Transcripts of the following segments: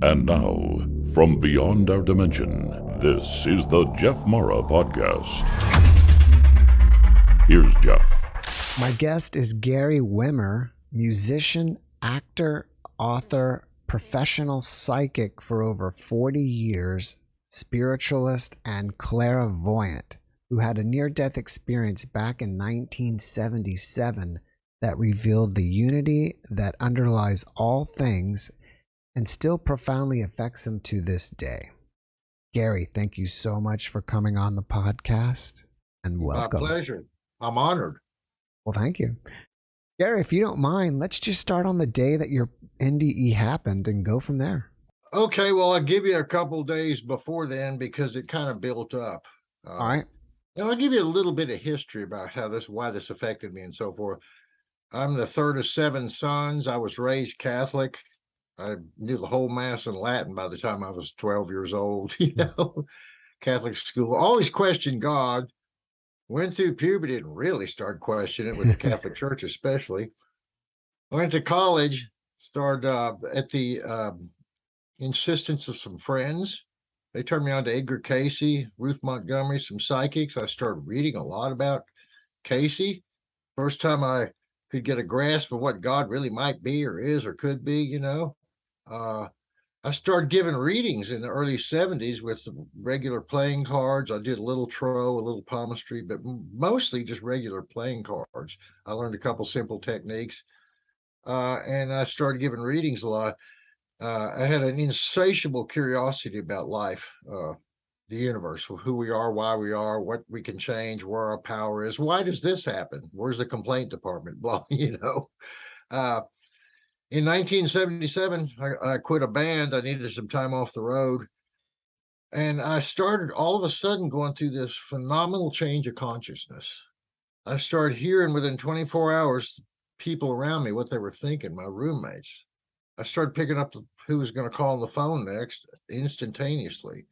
And now, from beyond our dimension, this is the JeffMara Podcast. Here's Jeff. My guest is Gary Wimmer, musician, actor, author, professional psychic for over 40 years, spiritualist, and clairvoyant, who had a near-death experience back in 1977 that revealed the unity that underlies all things and still profoundly affects him to this day. Gary, thank you so much for coming on the podcast, and welcome. My pleasure. I'm honored. Well, thank you. Gary, if you don't mind, let's just start on the day that your NDE happened and go from there. Okay, well, I'll give you a couple days before then because it kind of built up. All right. Now, I'll give you a little bit of history about why this affected me and so forth. I'm the third of 7 sons. I was raised Catholic. I knew the whole Mass in Latin by the time I was 12 years old, Catholic school. Always questioned God. Went through puberty and really started questioning it with the Catholic Church, especially. Went to college, started at the insistence of some friends. They turned me on to Edgar Cayce, Ruth Montgomery, some psychics. I started reading a lot about Cayce. First time I could get a grasp of what God really might be or is or could be, I started giving readings in the early 70s with regular playing cards. I did a little tarot, a little palmistry, but mostly just regular playing cards. I learned a couple simple techniques, and I started giving readings a lot. I had an insatiable curiosity about life, the universe, who we are, why we are, what we can change, where our power is. Why does this happen? Where's the complaint department? Blah, In 1977, I quit a band. I needed some time off the road. And I started all of a sudden going through this phenomenal change of consciousness. I started hearing within 24 hours, people around me, what they were thinking, my roommates. I started picking up who was going to call on the phone next instantaneously.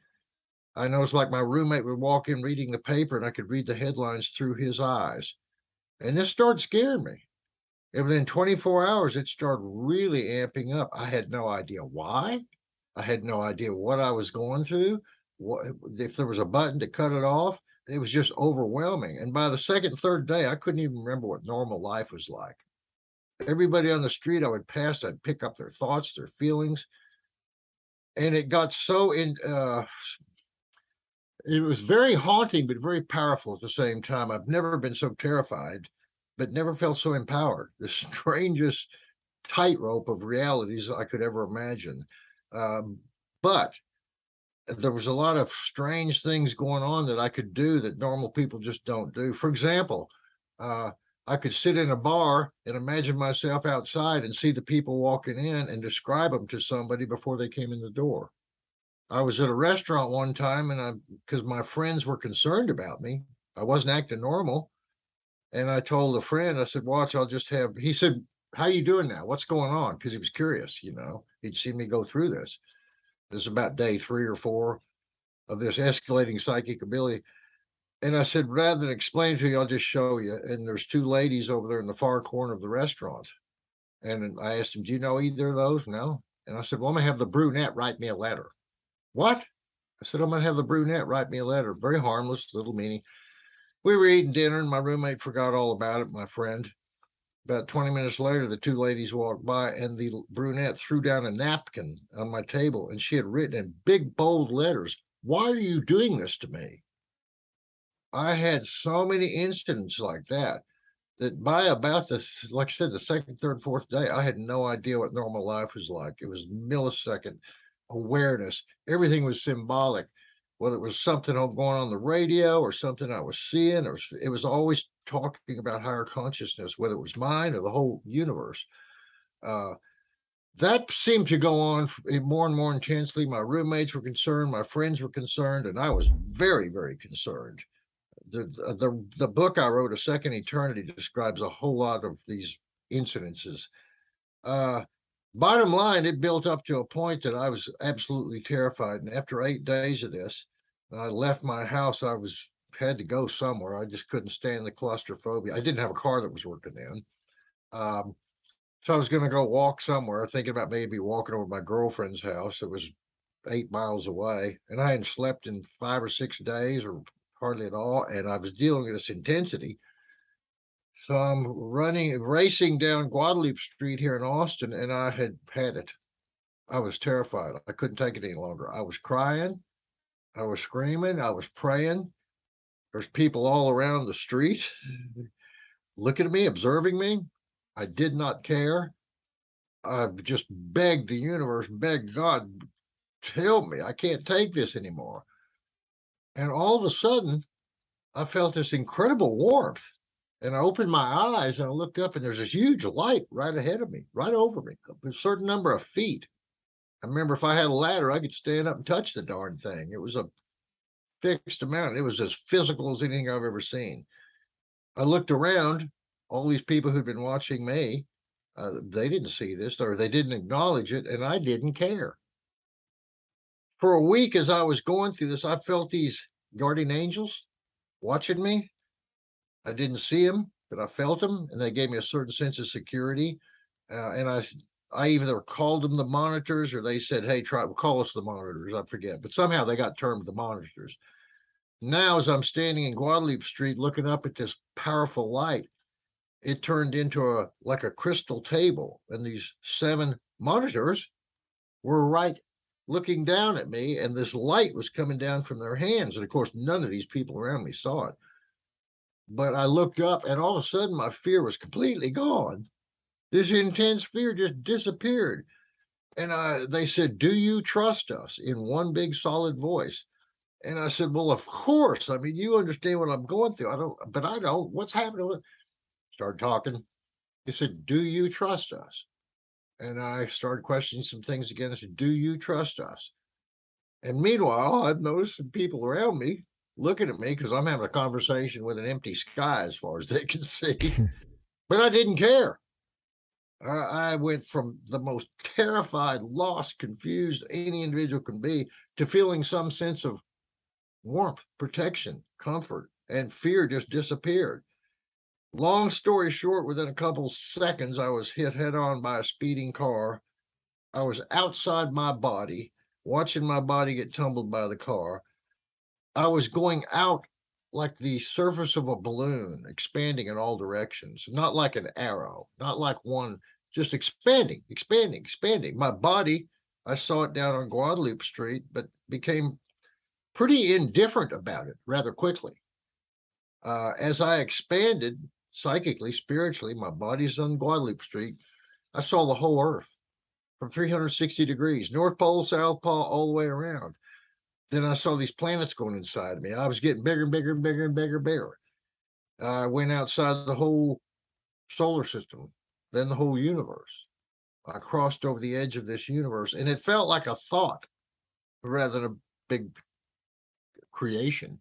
I noticed like my roommate would walk in reading the paper and I could read the headlines through his eyes. And this started scaring me. And within 24 hours, it started really amping up. I had no idea why. I had no idea what I was going through. If there was a button to cut it off, it was just overwhelming. And by the second, third day, I couldn't even remember what normal life was like. Everybody on the street I would pass, I'd pick up their thoughts, their feelings. And it got so it was very haunting, but very powerful at the same time. I've never been so terrified, but never felt so empowered. The strangest tightrope of realities I could ever imagine. But there was a lot of strange things going on that I could do that normal people just don't do. For example, I could sit in a bar and imagine myself outside and see the people walking in and describe them to somebody before they came in the door. I was at a restaurant one time and because my friends were concerned about me, I wasn't acting normal. And I told a friend, I said, watch, he said, how you doing now? What's going on? Because he was curious, he'd seen me go through this. This is about day 3 or 4 of this escalating psychic ability. And I said, rather than explain to you, I'll just show you. And there's 2 ladies over there in the far corner of the restaurant. And I asked him, do you know either of those? No. And I said, well, I'm going to have the brunette write me a letter. What? I said, I'm going to have the brunette write me a letter. Very harmless, little meanie. We were eating dinner and my roommate forgot all about it, my friend. About 20 minutes later, the 2 ladies walked by and the brunette threw down a napkin on my table and she had written in big, bold letters, why are you doing this to me? I had so many incidents like that by about like I said, the second, third, fourth day, I had no idea what normal life was like. It was millisecond awareness. Everything was symbolic. Whether it was something going on the radio or something I was seeing, or it was always talking about higher consciousness, whether it was mine or the whole universe. That seemed to go on more and more intensely. My roommates were concerned, my friends were concerned, and I was very, very concerned. The book I wrote, A Second Eternity, describes a whole lot of these incidences. Bottom line, it built up to a point that I was absolutely terrified. And after 8 days of this, I left my house. I had to go somewhere. I just couldn't stand the claustrophobia. I didn't have a car that was working then. So I was going to go walk somewhere, thinking about maybe walking over to my girlfriend's house. It was 8 miles away, and I hadn't slept in 5 or 6 days, or hardly at all. And I was dealing with this intensity. So I'm racing down Guadalupe Street here in Austin, and I had it. I was terrified. I couldn't take it any longer. I was crying. I was screaming. I was praying. There's people all around the street looking at me, observing me. I did not care. I just begged the universe, begged God, help me. I can't take this anymore. And all of a sudden, I felt this incredible warmth. And I opened my eyes and I looked up, and there's this huge light right ahead of me, right over me, a certain number of feet. I remember if I had a ladder, I could stand up and touch the darn thing. It was a fixed amount. It was as physical as anything I've ever seen. I looked around, all these people who'd been watching me, they didn't see this, or they didn't acknowledge it, and I didn't care. For a week, as I was going through this, I felt these guardian angels watching me. I didn't see them, but I felt them, and they gave me a certain sense of security. And I either called them the monitors, or they said, "Hey, call us the monitors." I forget, but somehow they got termed the monitors. Now, as I'm standing in Guadalupe Street, looking up at this powerful light, it turned into like a crystal table, and these 7 monitors were right looking down at me, and this light was coming down from their hands. And of course, none of these people around me saw it. But I looked up, and all of a sudden, my fear was completely gone. This intense fear just disappeared. And they said, "Do you trust us?" in one big solid voice. And I said, "Well, of course. I mean, you understand what I'm going through. I don't. What's happening?" Started talking. He said, "Do you trust us?" And I started questioning some things again. I said, "Do you trust us?" And meanwhile, I've noticed some people around me looking at me because I'm having a conversation with an empty sky as far as they can see. But I didn't care. I went from the most terrified, lost, confused any individual can be to feeling some sense of warmth, protection, comfort, and fear just disappeared. Long story short, within a couple seconds, I was hit head on by a speeding car. I was outside my body, watching my body get tumbled by the car. I was going out like the surface of a balloon, expanding in all directions, not like an arrow, not like one, just expanding, expanding, expanding. My body, I saw it down on Guadalupe Street, but became pretty indifferent about it rather quickly. As I expanded psychically, spiritually, my body's on Guadalupe Street. I saw the whole earth from 360 degrees, North Pole, South Pole, all the way around. Then I saw these planets going inside of me. I was getting bigger and bigger and bigger and bigger and bigger. I went outside the whole solar system, then the whole universe. I crossed over the edge of this universe, and it felt like a thought rather than a big creation.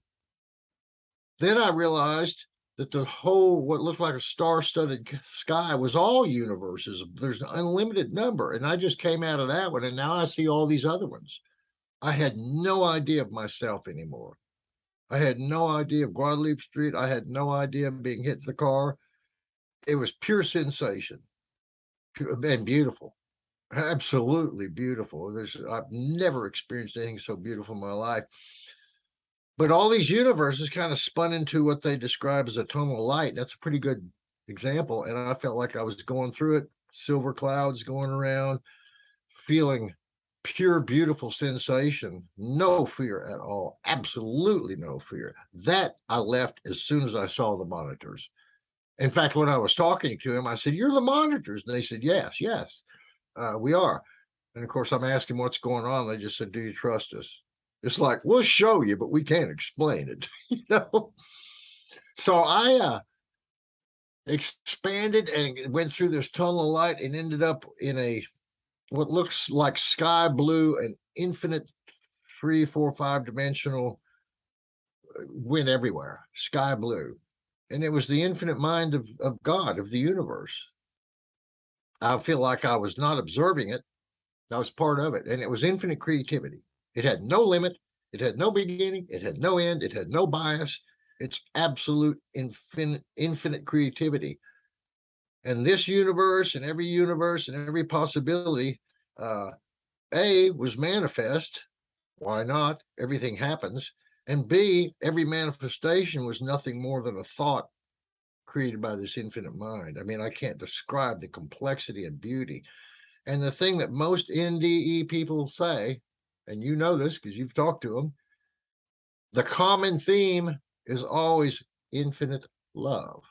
Then I realized that the whole, what looked like a star-studded sky, was all universes. There's an unlimited number, and I just came out of that one, and now I see all these other ones. I had no idea of myself anymore. I had no idea of Guadalupe Street. I had no idea of being hit in the car. It was pure sensation and beautiful, absolutely beautiful. I've never experienced anything so beautiful in my life. But all these universes kind of spun into what they describe as a tonal light. That's a pretty good example. And I felt like I was going through it, silver clouds going around, feeling pure, beautiful sensation, no fear at all, absolutely no fear. That I left as soon as I saw the monitors. In fact, when I was talking to him, I said, "You're the monitors." And they said, "Yes, yes, we are." And of course, I'm asking what's going on. They just said, "Do you trust us?" It's like, "We'll show you, but we can't explain it." you know. So I expanded and went through this tunnel of light and ended up in a what looks like sky blue and infinite 3, 4, 5 dimensional, went everywhere, sky blue. And it was the infinite mind of God, of the universe. I feel like I was not observing it. I was part of it. And it was infinite creativity. It had no limit. It had no beginning. It had no end. It had no bias. It's absolute infinite creativity. And this universe and every possibility, A, was manifest. Why not? Everything happens. And B, every manifestation was nothing more than a thought created by this infinite mind. I mean, I can't describe the complexity and beauty. And the thing that most NDE people say, and you know this because you've talked to them, the common theme is always infinite love.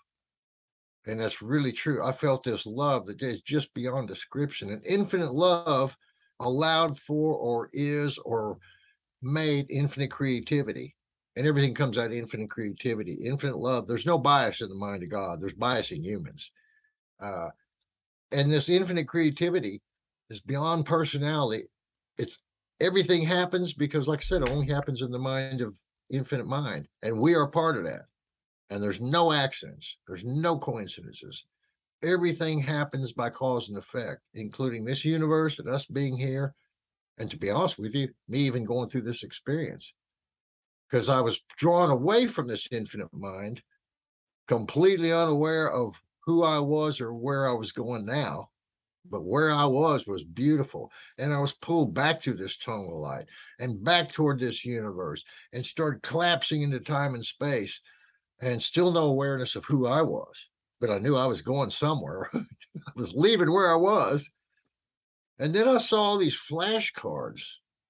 And that's really true. I felt this love that is just beyond description. And infinite love allowed for or is or made infinite creativity. And everything comes out of infinite creativity, infinite love. There's no bias in the mind of God. There's bias in humans. And this infinite creativity is beyond personality. It's everything happens because, like I said, it only happens in the mind of infinite mind. And we are part of that. And there's no accidents. There's no coincidences. Everything happens by cause and effect, including this universe and us being here. And to be honest with you, me even going through this experience, because I was drawn away from this infinite mind, completely unaware of who I was or where I was going now. But where I was beautiful. And I was pulled back through this tunnel of light and back toward this universe and started collapsing into time and space, and still no awareness of who I was. But I knew I was going somewhere. I was leaving where I was. And then I saw all these flashcards,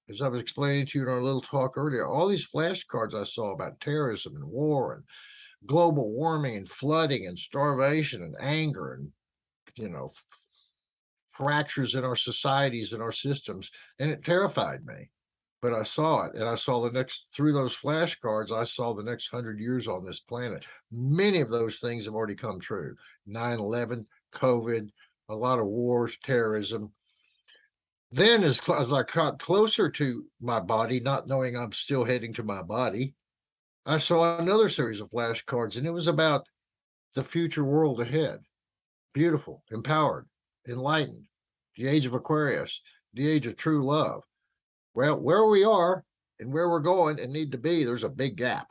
as I was explaining to you in our little talk earlier, all these flashcards I saw about terrorism and war and global warming and flooding and starvation and anger and, fractures in our societies and our systems. And it terrified me. But I saw it, and I saw through those flashcards, I saw the next 100 years on this planet. Many of those things have already come true. 9/11, COVID, a lot of wars, terrorism. Then as I got closer to my body, not knowing I'm still heading to my body, I saw another series of flashcards, and it was about the future world ahead. Beautiful, empowered, enlightened, the age of Aquarius, the age of true love. Well, where we are and where we're going and need to be, there's a big gap.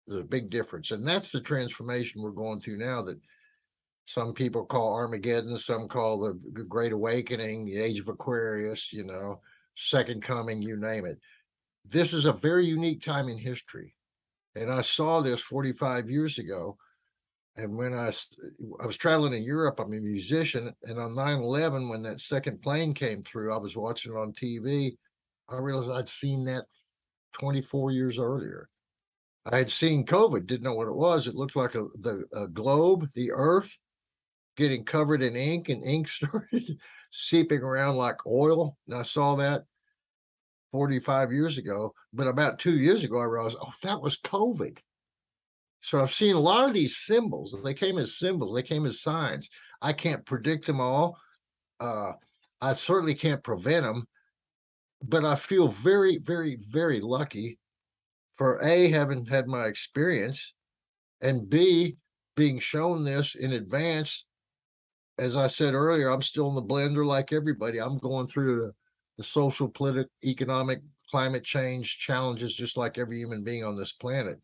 There's a big difference. And that's the transformation we're going through now that some people call Armageddon, some call the Great Awakening, the Age of Aquarius, Second Coming, you name it. This is a very unique time in history. And I saw this 45 years ago. And when I was traveling in Europe, I'm a musician. And on 9/11, when that second plane came through, I was watching it on TV. I realized I'd seen that 24 years earlier. I had seen COVID, didn't know what it was. It looked like a globe, the earth, getting covered in ink, and ink started seeping around like oil. And I saw that 45 years ago. But about 2 years ago, I realized, oh, that was COVID. So I've seen a lot of these symbols. They came as symbols. They came as signs. I can't predict them all. I certainly can't prevent them. But I feel very, very, very lucky for A, having had my experience, and B, being shown this in advance. As I said earlier, I'm still in the blender like everybody. I'm going through the social, political, economic, climate change challenges just like every human being on this planet.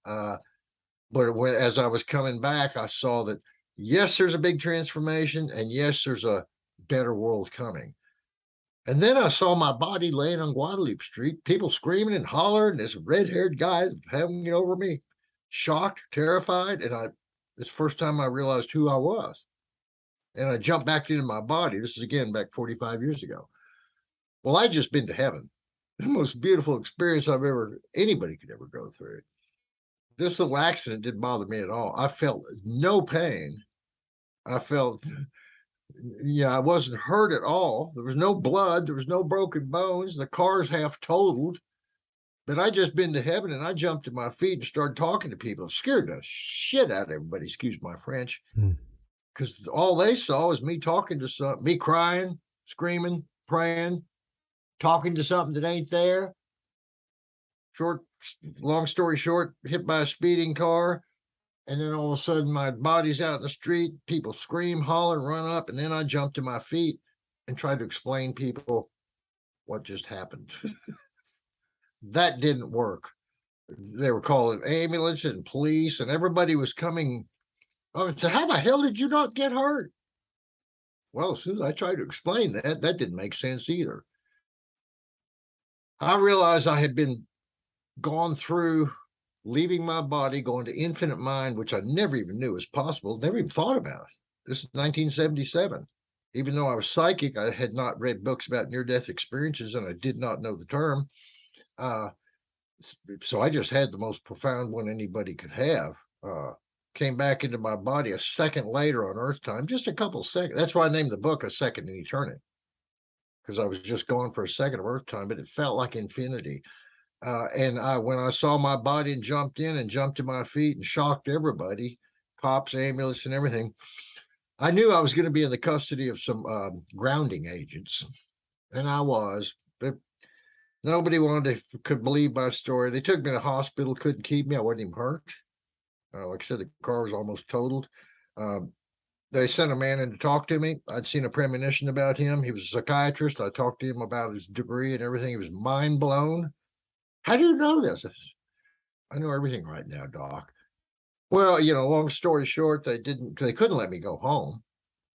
But as I was coming back, I saw that, yes, there's a big transformation, and yes, there's a better world coming. And then I saw my body laying on Guadalupe Street, people screaming and hollering, this red-haired guy hanging over me, shocked, terrified. And it's the first time I realized who I was. And I jumped back into my body. This is, again, back 45 years ago. Well, I'd just been to heaven. The most beautiful experience anybody could ever go through. This little accident didn't bother me at all. I felt no pain. I felt... I wasn't hurt at all. There was no blood. There was no broken bones. The car's half totaled. But I just been to heaven, and I jumped to my feet and started talking to people. It scared the shit out of everybody, excuse my French. Because all they saw was me talking to me crying, screaming, praying, talking to something that ain't there. Long story short, hit by a speeding car. And then all of a sudden, my body's out in the street. People scream, holler, run up. And then I jumped to my feet and tried to explain to people what just happened. That didn't work. They were calling ambulance and police, and everybody was coming. I said, how the hell did you not get hurt? Well, as soon as I tried to explain that, that didn't make sense either. I realized I had been gone through leaving my body, going to infinite mind, which I never even knew was possible, never even thought about it. This is 1977. Even though I was psychic, I had not read books about near-death experiences, and I did not know the term. So I just had the most profound one anybody could have. Came back into my body a second later on Earth time, just a couple seconds. That's why I named the book A Second in Eternity, because I was just gone for a second of Earth time, but it felt like infinity. When I saw my body and jumped in and jumped to my feet and shocked everybody, cops, ambulance, and everything, I knew I was going to be in the custody of some grounding agents, and I was. But nobody could believe my story. They took me to the hospital, couldn't keep me. I wasn't even hurt. Like I said, the car was almost totaled. They sent a man in to talk to me. I'd seen a premonition about him. He was a psychiatrist. I talked to him about his degree and everything. He was mind blown. How do you know this? I know everything right now, Doc. Well, long story short, they couldn't let me go home.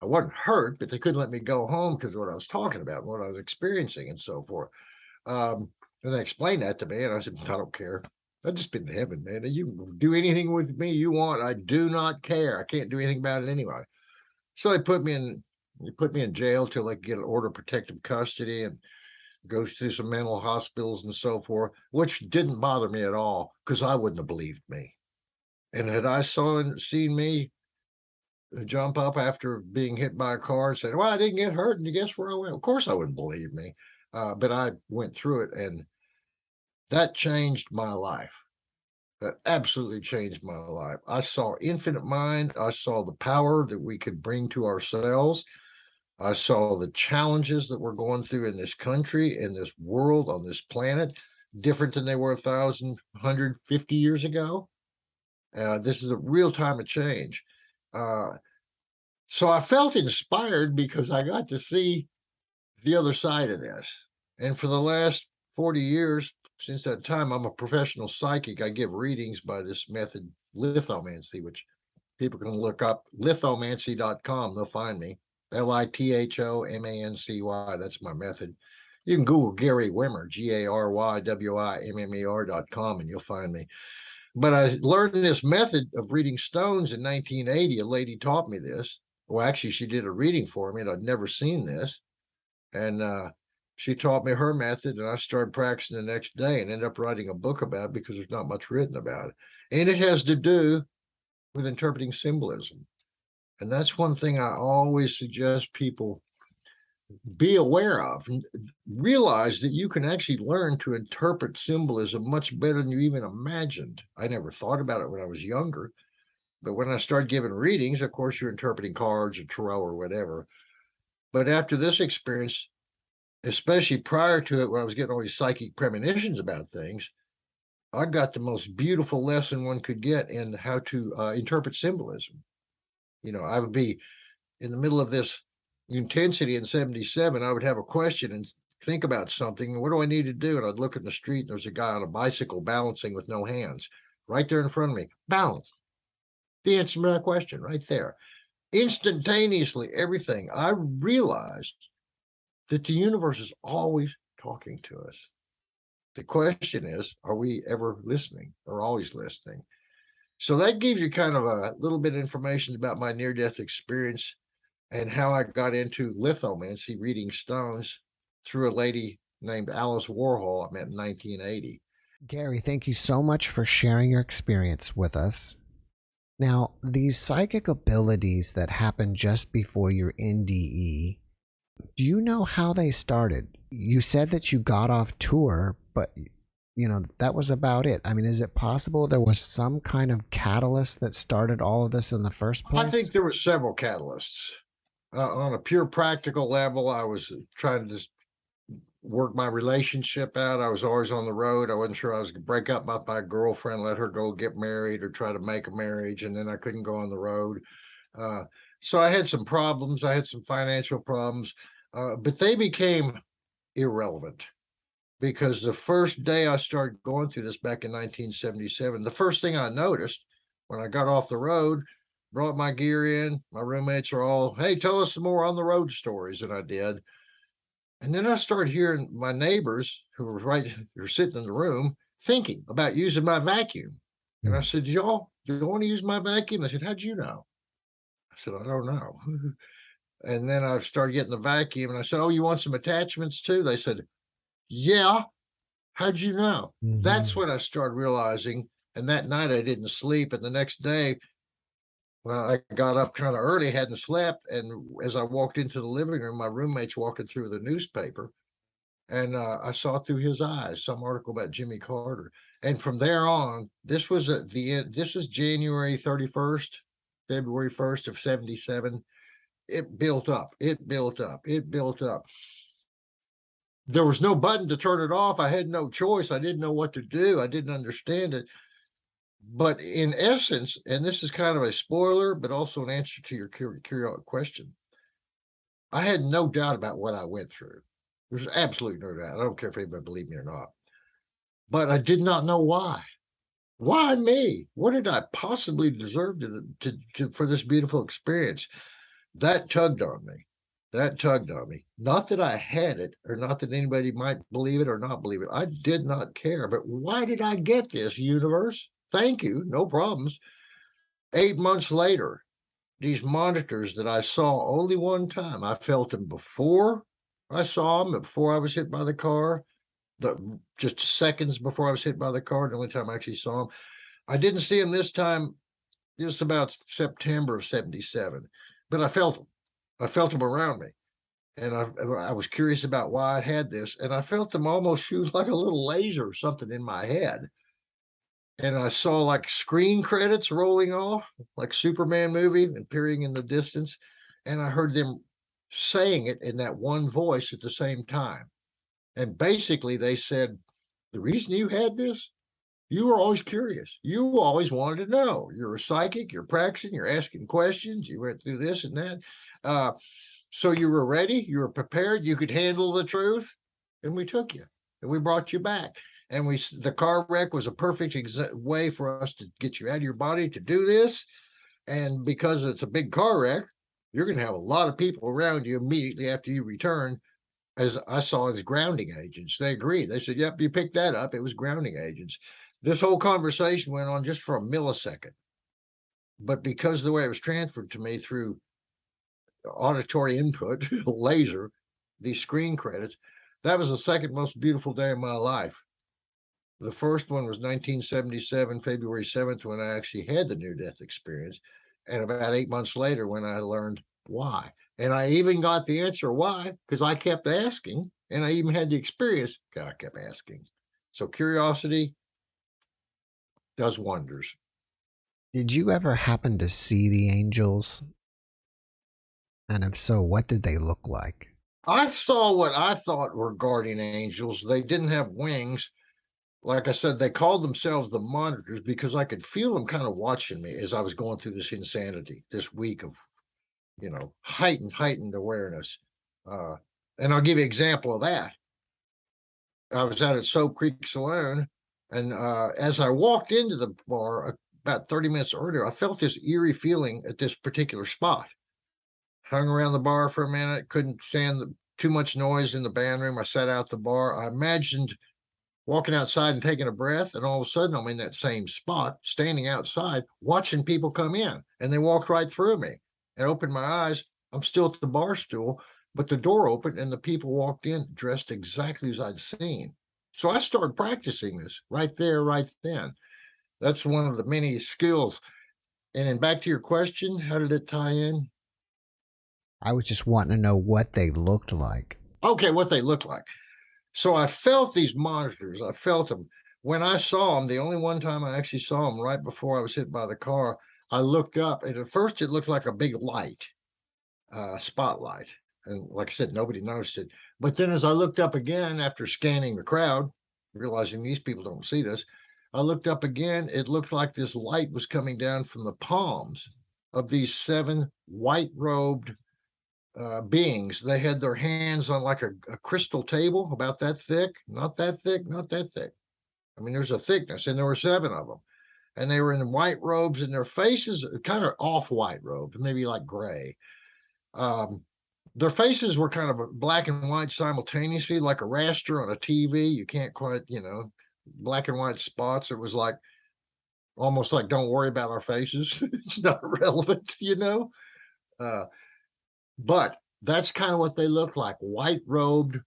I wasn't hurt, but they couldn't let me go home because of what I was talking about, what I was experiencing and so forth. And they explained that to me, and I said, I don't care. I've just been in heaven, man. You do anything with me you want. I do not care. I can't do anything about it anyway. So they put me in jail till they could get an order of protective custody and go to some mental hospitals and so forth, which didn't bother me at all because I wouldn't have believed me. And had I seen me jump up after being hit by a car and said, well, I didn't get hurt, and you guess where I went? Of course I wouldn't believe me. But I went through it, and that changed my life. That absolutely changed my life. I saw infinite mind. I saw the power that we could bring to ourselves. I saw the challenges that we're going through in this country, in this world, on this planet, different than they were 1,150 years ago. This is a real time of change. So I felt inspired because I got to see the other side of this. And for the last 40 years, since that time, I'm a professional psychic. I give readings by this method, lithomancy, which people can look up, lithomancy.com. They'll find me. LITHOMANCY. That's my method. You can Google Gary Wimmer, GARYWIMMER.com, and you'll find me. But I learned this method of reading stones in 1980. A lady taught me this. Well, actually, she did a reading for me, and I'd never seen this. And she taught me her method, and I started practicing the next day and ended up writing a book about it because there's not much written about it. And it has to do with interpreting symbolism. And that's one thing I always suggest people be aware of. Realize that you can actually learn to interpret symbolism much better than you even imagined. I never thought about it when I was younger. But when I started giving readings, of course, you're interpreting cards or tarot or whatever. But after this experience, especially prior to it, when I was getting all these psychic premonitions about things, I got the most beautiful lesson one could get in how to interpret symbolism. I would be in the middle of this intensity in 77. I would have a question and think about something. What do I need to do? And I'd look in the street, and there's a guy on a bicycle balancing with no hands right there in front of me. Balance. The answer to that question right there. Instantaneously, everything. I realized that the universe is always talking to us. The question is, are we ever listening or always listening? So that gives you kind of a little bit of information about my near-death experience and how I got into lithomancy, reading stones, through a lady named Alice Warhol I met in 1980. Gary, thank you so much for sharing your experience with us. Now, these psychic abilities that happen just before your NDE, do you know how they started? You said that you got off tour, but that was about it. I mean, is it possible there was some kind of catalyst that started all of this in the first place? I think there were several catalysts. On a pure practical level, I was trying to work my relationship out. I was always on the road. I wasn't sure I was going to break up with my girlfriend, let her go get married or try to make a marriage, and then I couldn't go on the road. So I had some problems. I had some financial problems, but they became irrelevant because the first day I started going through this back in 1977, the first thing I noticed when I got off the road brought my gear in. My roommates are all, hey, tell us some more on the road stories. And I did. And then I started hearing my neighbors who were sitting in the room thinking about using my vacuum. And I said, y'all, you want to use my vacuum? They said, how'd you know? I said, I don't know. And then I started getting the vacuum and I said, oh, you want some attachments too? They said, yeah. How'd you know? That's when I started realizing. And that night I didn't sleep. And the next day, well, I got up kind of early, hadn't slept. And as I walked into the living room, my roommate's walking through the newspaper. And I saw through his eyes some article about Jimmy Carter. And from there on, this was at the end. This is January 31st, February 1st of 77. It built up. It built up. It built up. There was no button to turn it off. I had no choice. I didn't know what to do. I didn't understand it. But in essence, and this is kind of a spoiler, but also an answer to your curious question, I had no doubt about what I went through. There's absolutely no doubt. I don't care if anybody believed me or not. But I did not know why. Why me? What did I possibly deserve for this beautiful experience? That tugged on me. That tugged on me. Not that I had it, or not that anybody might believe it or not believe it. I did not care. But why did I get this, universe? Thank you. No problems. 8 months later, these monitors that I saw only one time, I felt them before I saw them, before I was hit by the car, just seconds before I was hit by the car, the only time I actually saw them. I didn't see them this time. It was about September of 77, but I felt them. I felt them around me. And I was curious about why I had this. And I felt them almost shoot like a little laser or something in my head. And I saw like screen credits rolling off, like Superman movie appearing in the distance. And I heard them saying it in that one voice at the same time. And basically they said, the reason you had this, you were always curious. You always wanted to know. You're a psychic, you're practicing, you're asking questions, you went through this and that. So you were ready, you were prepared, you could handle the truth, and we took you and we brought you back. And the car wreck was a perfect way for us to get you out of your body to do this. And because it's a big car wreck, you're going to have a lot of people around you immediately after you return, as I saw as grounding agents. They agreed. They said, yep, you picked that up. It was grounding agents. This whole conversation went on just for a millisecond. But because of the way it was transferred to me through auditory input, laser, these screen credits, that was the second most beautiful day of my life. The first one was 1977, February 7th, when I actually had the near-death experience. And about 8 months later, when I learned why. And I even got the answer why, because I kept asking, and I even had the experience because I kept asking. So curiosity does wonders. Did you ever happen to see the angels? And if so, what did they look like? I saw what I thought were guardian angels. They didn't have wings. Like I said, they called themselves the monitors because I could feel them kind of watching me as I was going through this insanity, this week of, heightened awareness. And I'll give you an example of that. I was out at Soap Creek Saloon, and as I walked into the bar about 30 minutes earlier, I felt this eerie feeling at this particular spot. Hung around the bar for a minute, couldn't stand too much noise in the band room. I sat out the bar. I imagined walking outside and taking a breath, and all of a sudden I'm in that same spot, standing outside, watching people come in, and they walked right through me. And opened my eyes. I'm still at the bar stool, but the door opened and the people walked in dressed exactly as I'd seen. So I started practicing this right there, right then. That's one of the many skills. And then back to your question, how did it tie in? I was just wanting to know what they looked like. Okay, what they look like. So I felt these monitors. I felt them. When I saw them, the only one time I actually saw them right before I was hit by the car, I looked up, and at first it looked like a big light, spotlight. And like I said, nobody noticed it. But then as I looked up again after scanning the crowd, realizing these people don't see this, I looked up again. It looked like this light was coming down from the palms of these 7 white-robed beings. They had their hands on like a crystal table about that thick, not that thick, not that thick. I mean, there's a thickness, and there were 7 of them. and they were in white robes, and their faces kind of off-white robes, maybe like gray. Their faces were kind of black and white simultaneously, like a raster on a TV. You can't quite, black and white spots. It was like almost like, don't worry about our faces. It's not relevant, But that's kind of what they looked like, white robed.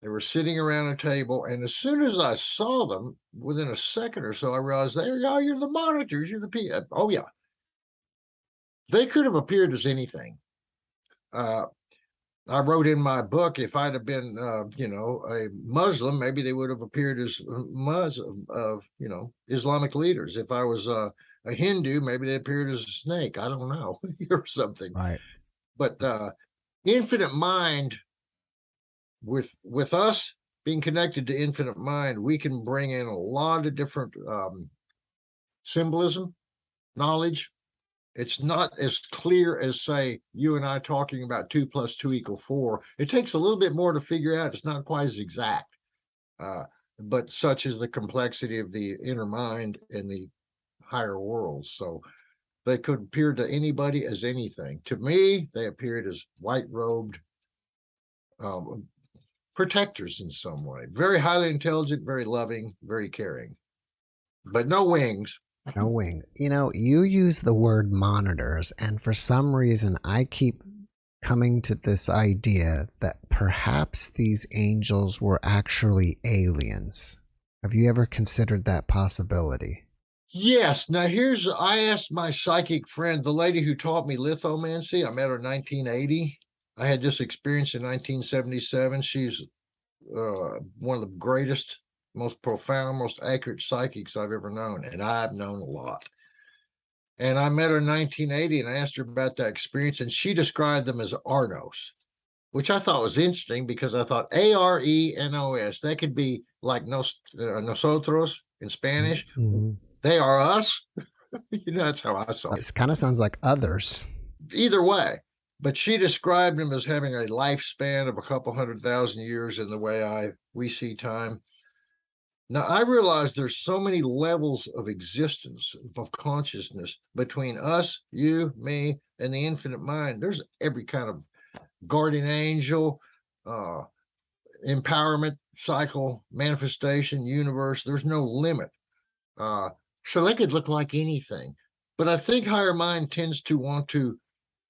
They were sitting around a table, and as soon as I saw them, within a second or so, I realized, there you go, you're the monitors, you're the P. Oh yeah, they could have appeared as anything. I wrote in my book, if I'd have been, a Muslim, maybe they would have appeared as Muslim, Islamic leaders. If I was a Hindu, maybe they appeared as a snake. I don't know, or something. Right. But infinite mind, with us being connected to infinite mind, we can bring in a lot of different symbolism, knowledge. It's not as clear as, say, you and I talking about 2 + 2 = 4. It takes a little bit more to figure out. It's not quite as exact, but such is the complexity of the inner mind and the higher worlds. So they could appear to anybody as anything. To me, they appeared as white-robed protectors in some way. Very highly intelligent, very loving, very caring, but no wings. No wing. You use the word monitors, and for some reason I keep coming to this idea that perhaps these angels were actually aliens. Have you ever considered that possibility? Yes. Now I asked my psychic friend, the lady who taught me lithomancy. I met her in 1980. I had this experience in 1977. She's one of the greatest, most profound, most accurate psychics I've ever known, and I've known a lot. And I met her in 1980 and I asked her about that experience, and she described them as Arnos, which I thought was interesting because I thought Arenos, that could be like nosotros in Spanish. Mm-hmm. They are us. That's how I saw it. It kind of sounds like others. Either way. But she described them as having a lifespan of a couple 100,000 years in the way we see time. Now, I realize there's so many levels of existence, of consciousness between us, you, me, and the infinite mind. There's every kind of guardian angel, empowerment cycle, manifestation, universe. There's no limit. So they could look like anything. But I think higher mind tends to want to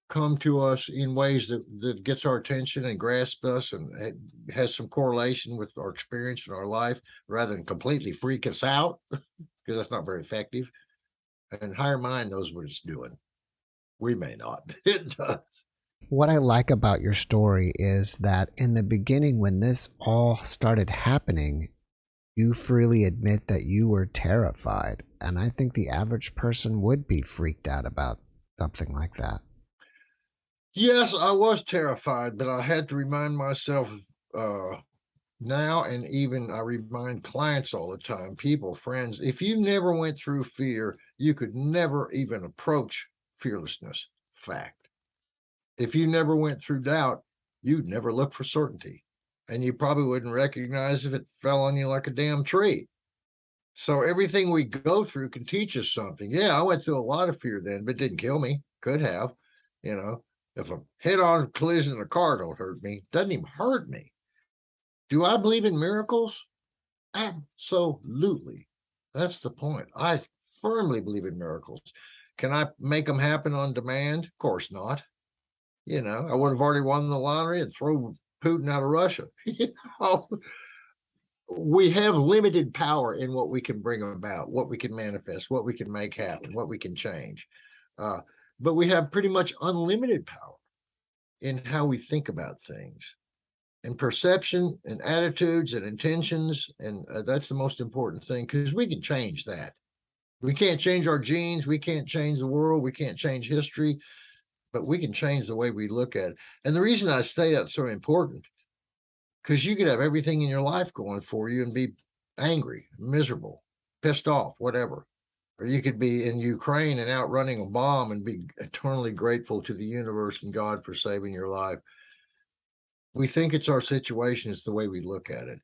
come to us in ways that gets our attention and grasps us and has some correlation with our experience in our life, rather than completely freak us out, because that's not very effective. And higher mind knows what it's doing. We may not. It does. What I like about your story is that in the beginning, when this all started happening, you freely admit that you were terrified. And I think the average person would be freaked out about something like that. Yes, I was terrified, but I had to remind myself now, and even I remind clients all the time, people, friends, if you never went through fear, you could never even approach fearlessness. Fact. If you never went through doubt, you'd never look for certainty. And you probably wouldn't recognize if it fell on you like a damn tree. So everything we go through can teach us something. Yeah, I went through a lot of fear then, but it didn't kill me. Could have, If a head-on collision in a car don't hurt me, doesn't even hurt me. Do I believe in miracles? Absolutely. That's the point. I firmly believe in miracles. Can I make them happen on demand? Of course not. I would have already won the lottery and throw Putin out of Russia. We have limited power in what we can bring about, what we can manifest, what we can make happen, what we can change. But we have pretty much unlimited power in how we think about things, and perception and attitudes and intentions. And that's the most important thing, because we can change that. We can't change our genes. We can't change the world. We can't change history, but we can change the way we look at it. And the reason I say that's so important, because you could have everything in your life going for you and be angry, miserable, pissed off, whatever. Or you could be in Ukraine and out running a bomb and be eternally grateful to the universe and God for saving your life. We think it's our situation. It's the way we look at it.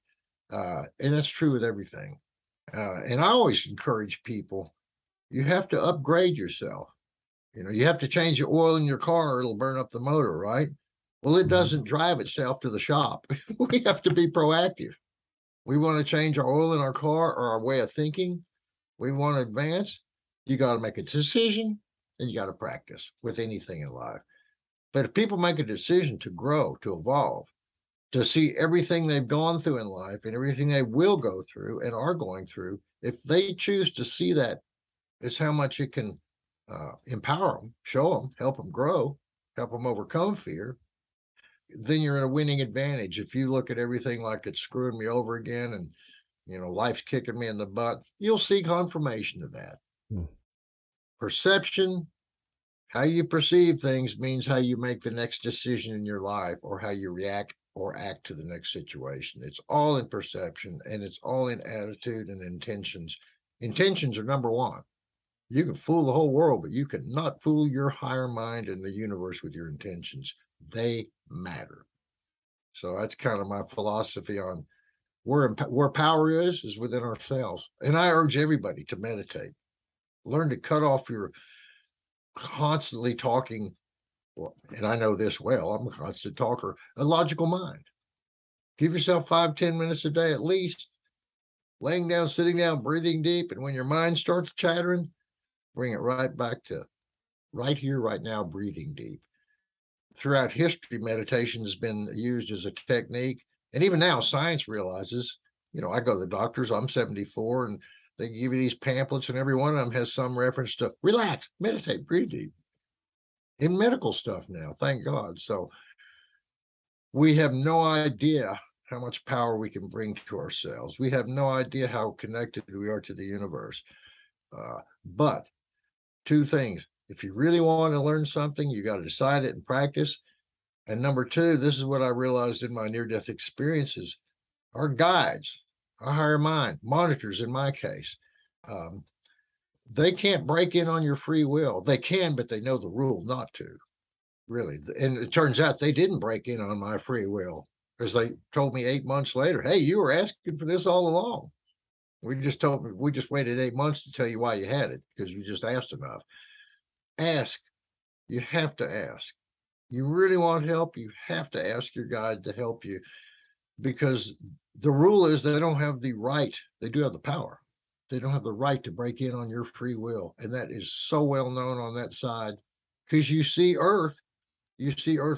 And that's true with everything. And I always encourage people, You have to upgrade yourself. You have to change the oil in your car or it'll burn up the motor, right? Well, it doesn't drive itself to the shop. We have to be proactive. We want to change our oil in our car or our way of thinking. We want to advance. You got to make a decision and you got to practice with anything in life. But if people make a decision to grow, to evolve, to see everything they've gone through in life and everything they will go through and are going through, if they choose to see that, it's how much it can empower them, show them, help them grow, help them overcome fear, then you're in a winning advantage. If you look at everything like it's screwing me over again and, life's kicking me in the butt, you'll see confirmation of that. Perception, how you perceive things means how you make the next decision in your life or how you react or act to the next situation. It's all in perception and it's all in attitude and intentions. Intentions are number one. You can fool the whole world, but you cannot fool your higher mind and the universe with your intentions. They matter. So that's kind of my philosophy on where power is within ourselves. And I urge everybody to meditate. Learn to cut off your constantly talking, and I know this well, I'm a constant talker, a logical mind. Give yourself 5-10 minutes a day at least, laying down, sitting down, breathing deep. And when your mind starts chattering, bring it right back to right here, right now, breathing deep. Throughout history, meditation has been used as a technique. And even now, science realizes, I go to the doctors, I'm 74, and they give you these pamphlets, and every one of them has some reference to relax, meditate, breathe deep. In medical stuff now, thank God. So we have no idea how much power we can bring to ourselves. We have no idea how connected we are to the universe. But two things. If you really want to learn something, you got to decide it and practice. And number two, this is what I realized in my near-death experiences. Our guides, our higher mind, monitors in my case, they can't break in on your free will. They can, but they know the rule not to, really. And it turns out they didn't break in on my free will, because they told me 8 months later, hey, you were asking for this all along. We just waited 8 months to tell you why you had it, because you just asked enough. Ask. You have to ask. You really want help, you have to ask your guide to help you, because the rule is they don't have the right. They do have the power. They don't have the right to break in on your free will. And that is so well known on that side, because you see Earth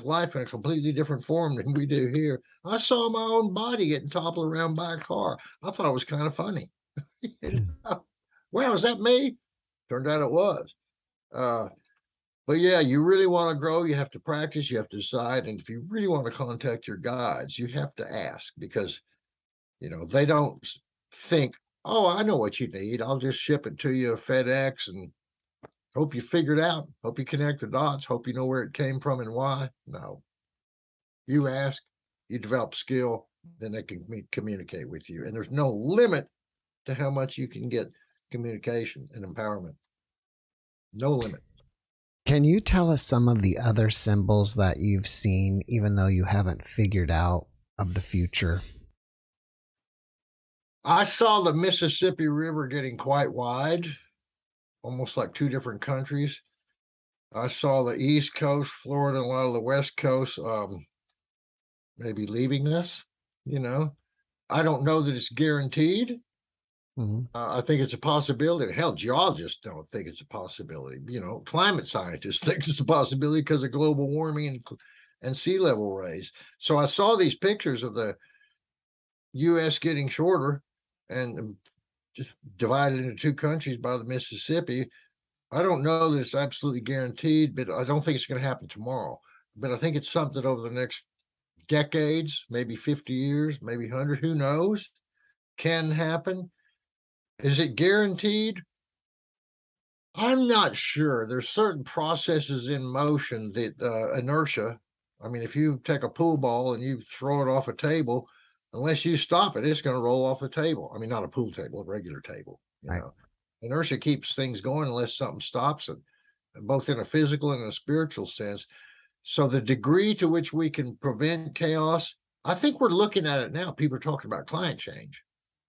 life in a completely different form than we do here. I saw my own body getting toppled around by a car. I thought it was kind of funny. Wow, is that me? Turned out it was. But yeah, you really want to grow, you have to practice, you have to decide. And if you really want to contact your guides, you have to ask, because, they don't think, oh, I know what you need. I'll just ship it to you FedEx and hope you figure it out. Hope you connect the dots. Hope you know where it came from and why. No. You ask, you develop skill, then they can communicate with you. And there's no limit to how much you can get communication and empowerment. No limit. Can you tell us some of the other symbols that you've seen, even though you haven't figured out, of the future? I saw the Mississippi River getting quite wide, almost like two different countries. I saw the East Coast, Florida, and a lot of the West Coast maybe leaving us. I don't know that it's guaranteed. I think it's a possibility. Hell, geologists don't think it's a possibility. Climate scientists think it's a possibility because of global warming and sea level rise. So I saw these pictures of the U.S. getting shorter and just divided into two countries by the Mississippi. I don't know that it's absolutely guaranteed, but I don't think it's going to happen tomorrow. But I think it's something over the next decades, maybe 50 years, maybe 100, who knows, can happen. Is it guaranteed? I'm not sure. There's certain processes in motion that inertia. I mean, if you take a pool ball and you throw it off a table, unless you stop it, it's going to roll off a table. I mean, not a pool table, a regular table. Right. Inertia keeps things going unless something stops it, both in a physical and a spiritual sense. So the degree to which we can prevent chaos, I think we're looking at it now. People are talking about climate change.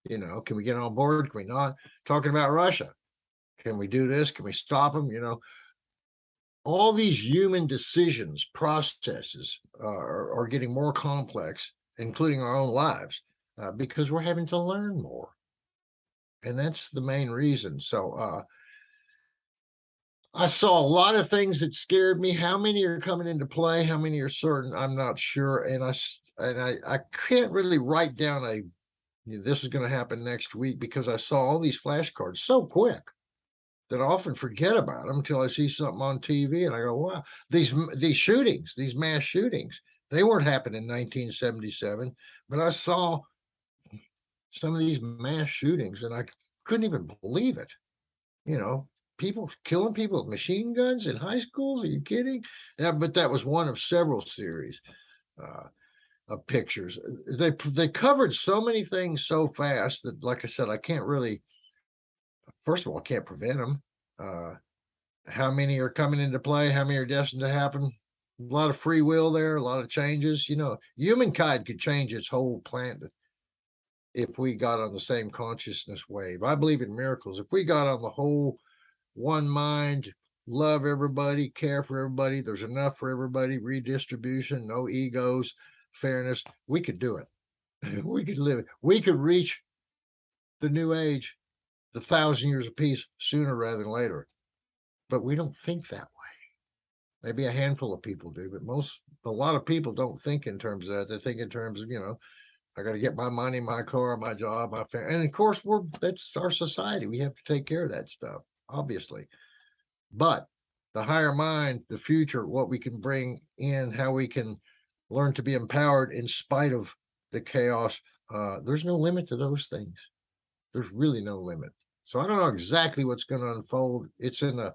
Can we get on board? Can we not? Talking about Russia. Can we do this? Can we stop them? All these human decisions, processes are getting more complex, including our own lives, because we're having to learn more. And that's the main reason. So I saw a lot of things that scared me. How many are coming into play? How many are certain? I'm not sure. And I can't really write down this is going to happen next week, because I saw all these flashcards so quick that I often forget about them until I see something on TV and I go, wow, these shootings, these mass shootings, they weren't happening in 1977, but I saw some of these mass shootings and I couldn't even believe it. People killing people with machine guns in high schools. Are you kidding? Yeah, but that was one of several series of pictures. They covered so many things so fast that, like I said, I can't really. First of all, I can't prevent them. How many are coming into play? How many are destined to happen? A lot of free will there, a lot of changes. Humankind could change its whole planet if we got on the same consciousness wave. I believe in miracles. If we got on the whole one mind, love everybody, care for everybody, there's enough for everybody, redistribution, no egos, fairness, we could do it. We could live it. We could reach the new age, the 1,000 years of peace, sooner rather than later. But we don't think that way. Maybe a handful of people do, but a lot of people don't think in terms of that. They think in terms of, I got to get my money, my car, my job, my family. And of course, that's our society. We have to take care of that stuff, obviously. But the higher mind, the future, what we can bring in, how we can learn to be empowered in spite of the chaos, there's no limit to those things. There's really no limit. So I don't know exactly what's going to unfold. It's in a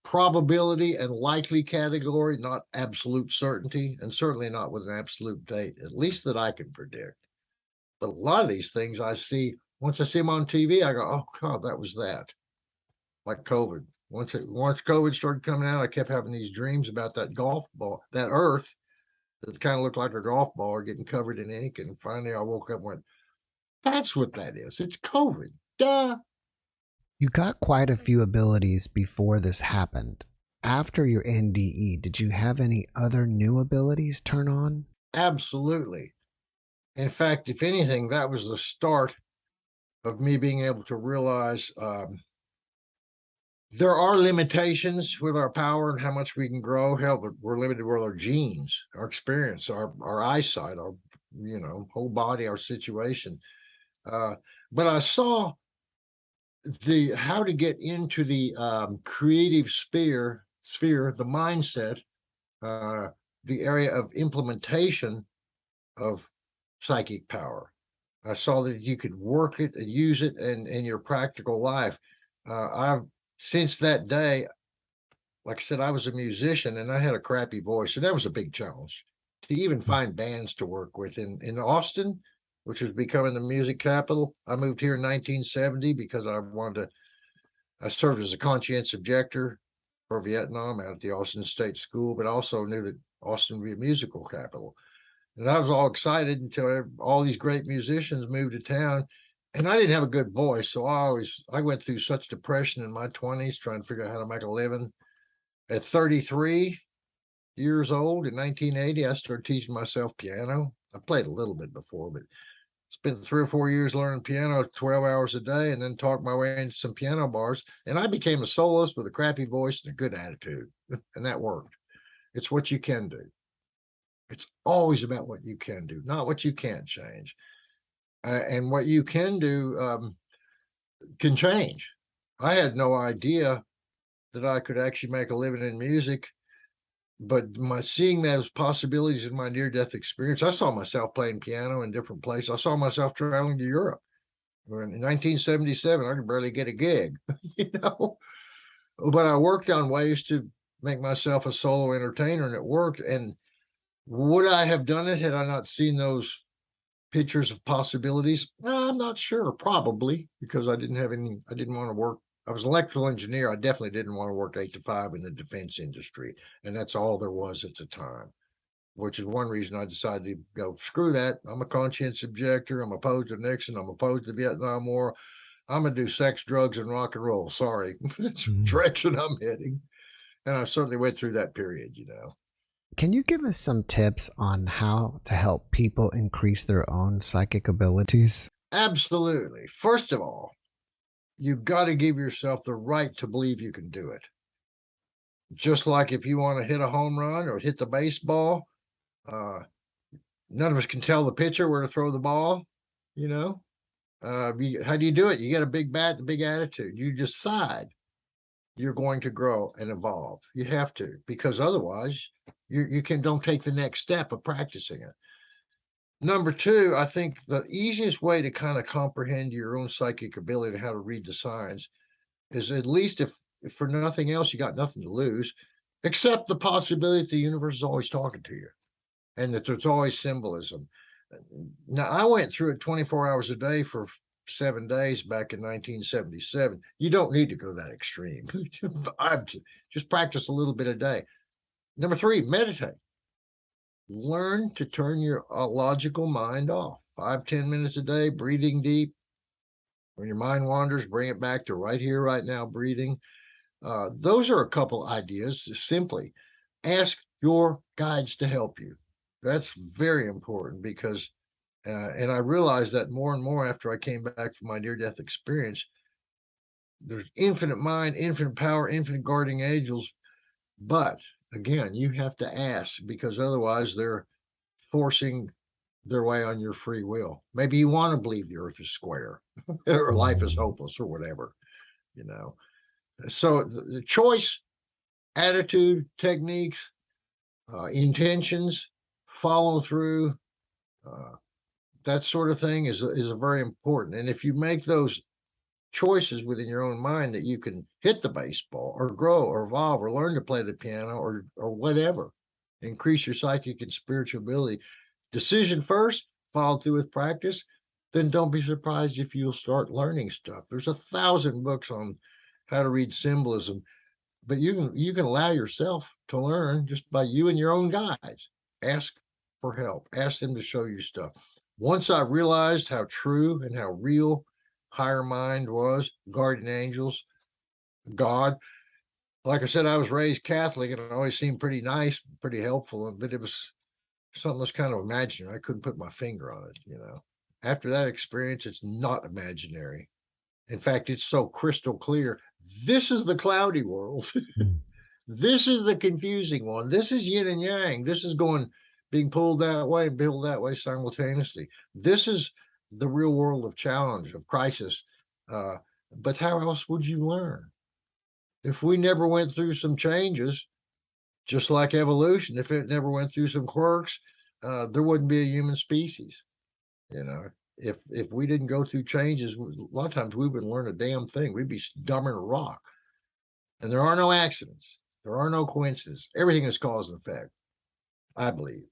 probability and likely category, not absolute certainty, and certainly not with an absolute date, at least that I can predict. But a lot of these things I see, once I see them on TV, I go, oh God, that was that. Like COVID. Once COVID started coming out, I kept having these dreams about that golf ball, that earth that kind of looked like a golf ball or getting covered in ink. And finally I woke up and went, that's what that is. It's COVID. Duh. You got quite a few abilities before this happened. After your NDE, did you have any other new abilities turn on? Absolutely. In fact, if anything, that was the start of me being able to realize there are limitations with our power and how much we can grow. Hell, we're limited with our genes, our experience, our eyesight, our whole body, our situation. But I saw how to get into the creative sphere, the mindset, the area of implementation of psychic power. I saw that you could work it and use it in your practical life. I've since that day, like I said, I was a musician and I had a crappy voice, and that was a big challenge to even find bands to work with in Austin, which was becoming the music capital. I moved here in 1970 because I served as a conscientious objector for Vietnam out at the Austin State School, but also knew that Austin would be a musical capital. And I was all excited until all these great musicians moved to town. And I didn't have a good voice. So I went through such depression in my 20s trying to figure out how to make a living. At 33 years old in 1980, I started teaching myself piano. I played a little bit before, but spent 3 or 4 years learning piano 12 hours a day, and then talked my way into some piano bars. And I became a soloist with a crappy voice and a good attitude. And that worked. It's what you can do. It's always about what you can do, not what you can't change. And what you can do can change. I had no idea that I could actually make a living in music, but seeing those possibilities in my near-death experience, I saw myself playing piano in different places. I saw myself traveling to Europe. In 1977, I could barely get a gig, But I worked on ways to make myself a solo entertainer, and it worked. And would I have done it had I not seen those pictures of possibilities? I'm not sure. Probably, because I didn't want to work. I was an electrical engineer. I definitely didn't want to work 8 to 5 in the defense industry. And that's all there was at the time, which is one reason I decided to go, screw that. I'm a conscientious objector. I'm opposed to Nixon. I'm opposed to the Vietnam War. I'm gonna do sex, drugs, and rock and roll. Sorry, that's the direction I'm heading. And I certainly went through that period, you know. Can you give us some tips on how to help people increase their own psychic abilities? Absolutely. First of all, you've got to give yourself the right to believe you can do it. Just like if you want to hit a home run or hit the baseball, uh, none of us can tell the pitcher where to throw the ball, you know. How do you do it? You get a big bat, a big attitude. You decide you're going to grow and evolve. You have to, because otherwise you don't take the next step of practicing it. Number two, I think the easiest way to kind of comprehend your own psychic ability and how to read the signs is, at least if for nothing else, you got nothing to lose, except the possibility that the universe is always talking to you and that there's always symbolism. Now, I went through it 24 hours a day for 7 days back in 1977. You don't need to go that extreme. I just practice a little bit a day. Number three, meditate. Learn to turn your logical mind off. 5-10 minutes a day, breathing deep. When your mind wanders, bring it back to right here, right now, breathing. Those are a couple ideas. Simply ask your guides to help you. That's very important, because, and I realized that more and more after I came back from my near-death experience, there's infinite mind, infinite power, infinite guardian angels. But again, you have to ask, because otherwise they're forcing their way on your free will. Maybe you want to believe the earth is square or life is hopeless or whatever, you know. So the choice, attitude, techniques, intentions, follow through, that sort of thing is a very important. And if you make those choices within your own mind, that you can hit the baseball or grow or evolve or learn to play the piano or whatever, increase your psychic and spiritual ability. Decision first, follow through with practice, then don't be surprised if you'll start learning stuff. There's 1,000 books on how to read symbolism, but you can allow yourself to learn just by you and your own guides. Ask for help. Ask them to show you stuff. Once I realized how true and how real higher mind was, guardian angels, God. Like I said, I was raised Catholic and it always seemed pretty nice, pretty helpful, but it was something that's kind of imaginary. I couldn't put my finger on it, you know. After that experience, it's not imaginary. In fact, it's so crystal clear. This is the cloudy world. This is the confusing one. This is yin and yang. This is being pulled that way and pulled that way simultaneously. This is the real world of challenge, of crisis. But how else would you learn? If we never went through some changes, just like evolution, if it never went through some quirks, there wouldn't be a human species. You know, if we didn't go through changes, a lot of times we wouldn't learn a damn thing. We'd be dumber than a rock. And there are no accidents. There are no coincidences. Everything is cause and effect, I believe.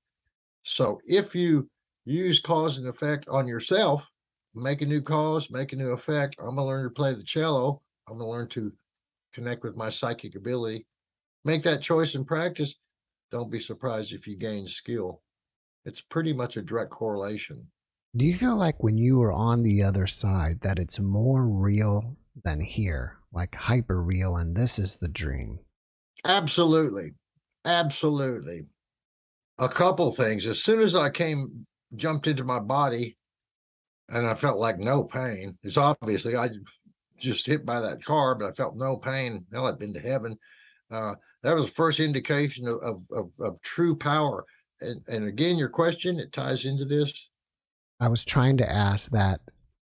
So if you use cause and effect on yourself, make a new cause, make a new effect. I'm going to learn to play the cello. I'm going to learn to connect with my psychic ability. Make that choice and practice. Don't be surprised if you gain skill. It's pretty much a direct correlation. Do you feel like when you are on the other side that it's more real than here, like hyper real, and this is the dream? Absolutely. Absolutely. A couple things. As soon as I jumped into my body and I felt like no pain, it's obviously I just hit by that car, but I felt no pain. Hell, I'd been to heaven. That was the first indication of true power. And again, your question, it ties into this. I was trying to ask that,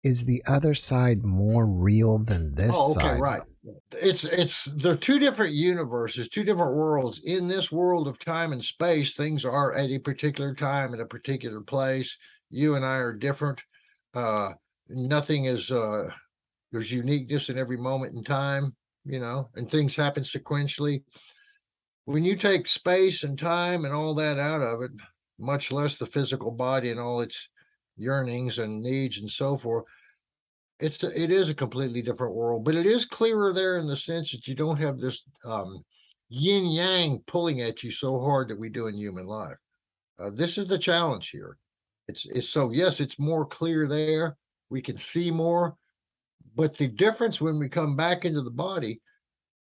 is the other side more real than this side? Right. They're two different universes, two different worlds. In this world of time and space, things are at a particular time at a particular place. You and I are different. Nothing is there's uniqueness in every moment in time, you know, and things happen sequentially. When you take space and time and all that out of it, much less the physical body and all its yearnings and needs and so forth, it is a completely different world. But it is clearer there in the sense that you don't have this yin yang pulling at you so hard that we do in human life. This is the challenge here. It's so, yes, it's more clear there. We can see more, But the difference when we come back into the body,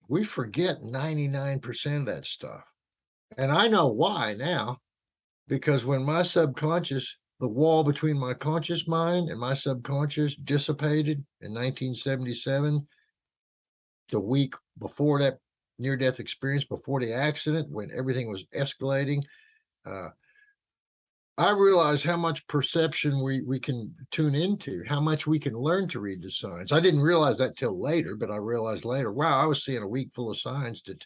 we forget 99% of that stuff. And I know why now, because when my subconscious, the wall between my conscious mind and my subconscious dissipated in 1977, the week before that near-death experience, before the accident, when everything was escalating, I realized how much perception we can tune into, how much we can learn to read the signs. I didn't realize that till later, but I realized later, wow, I was seeing a week full of signs to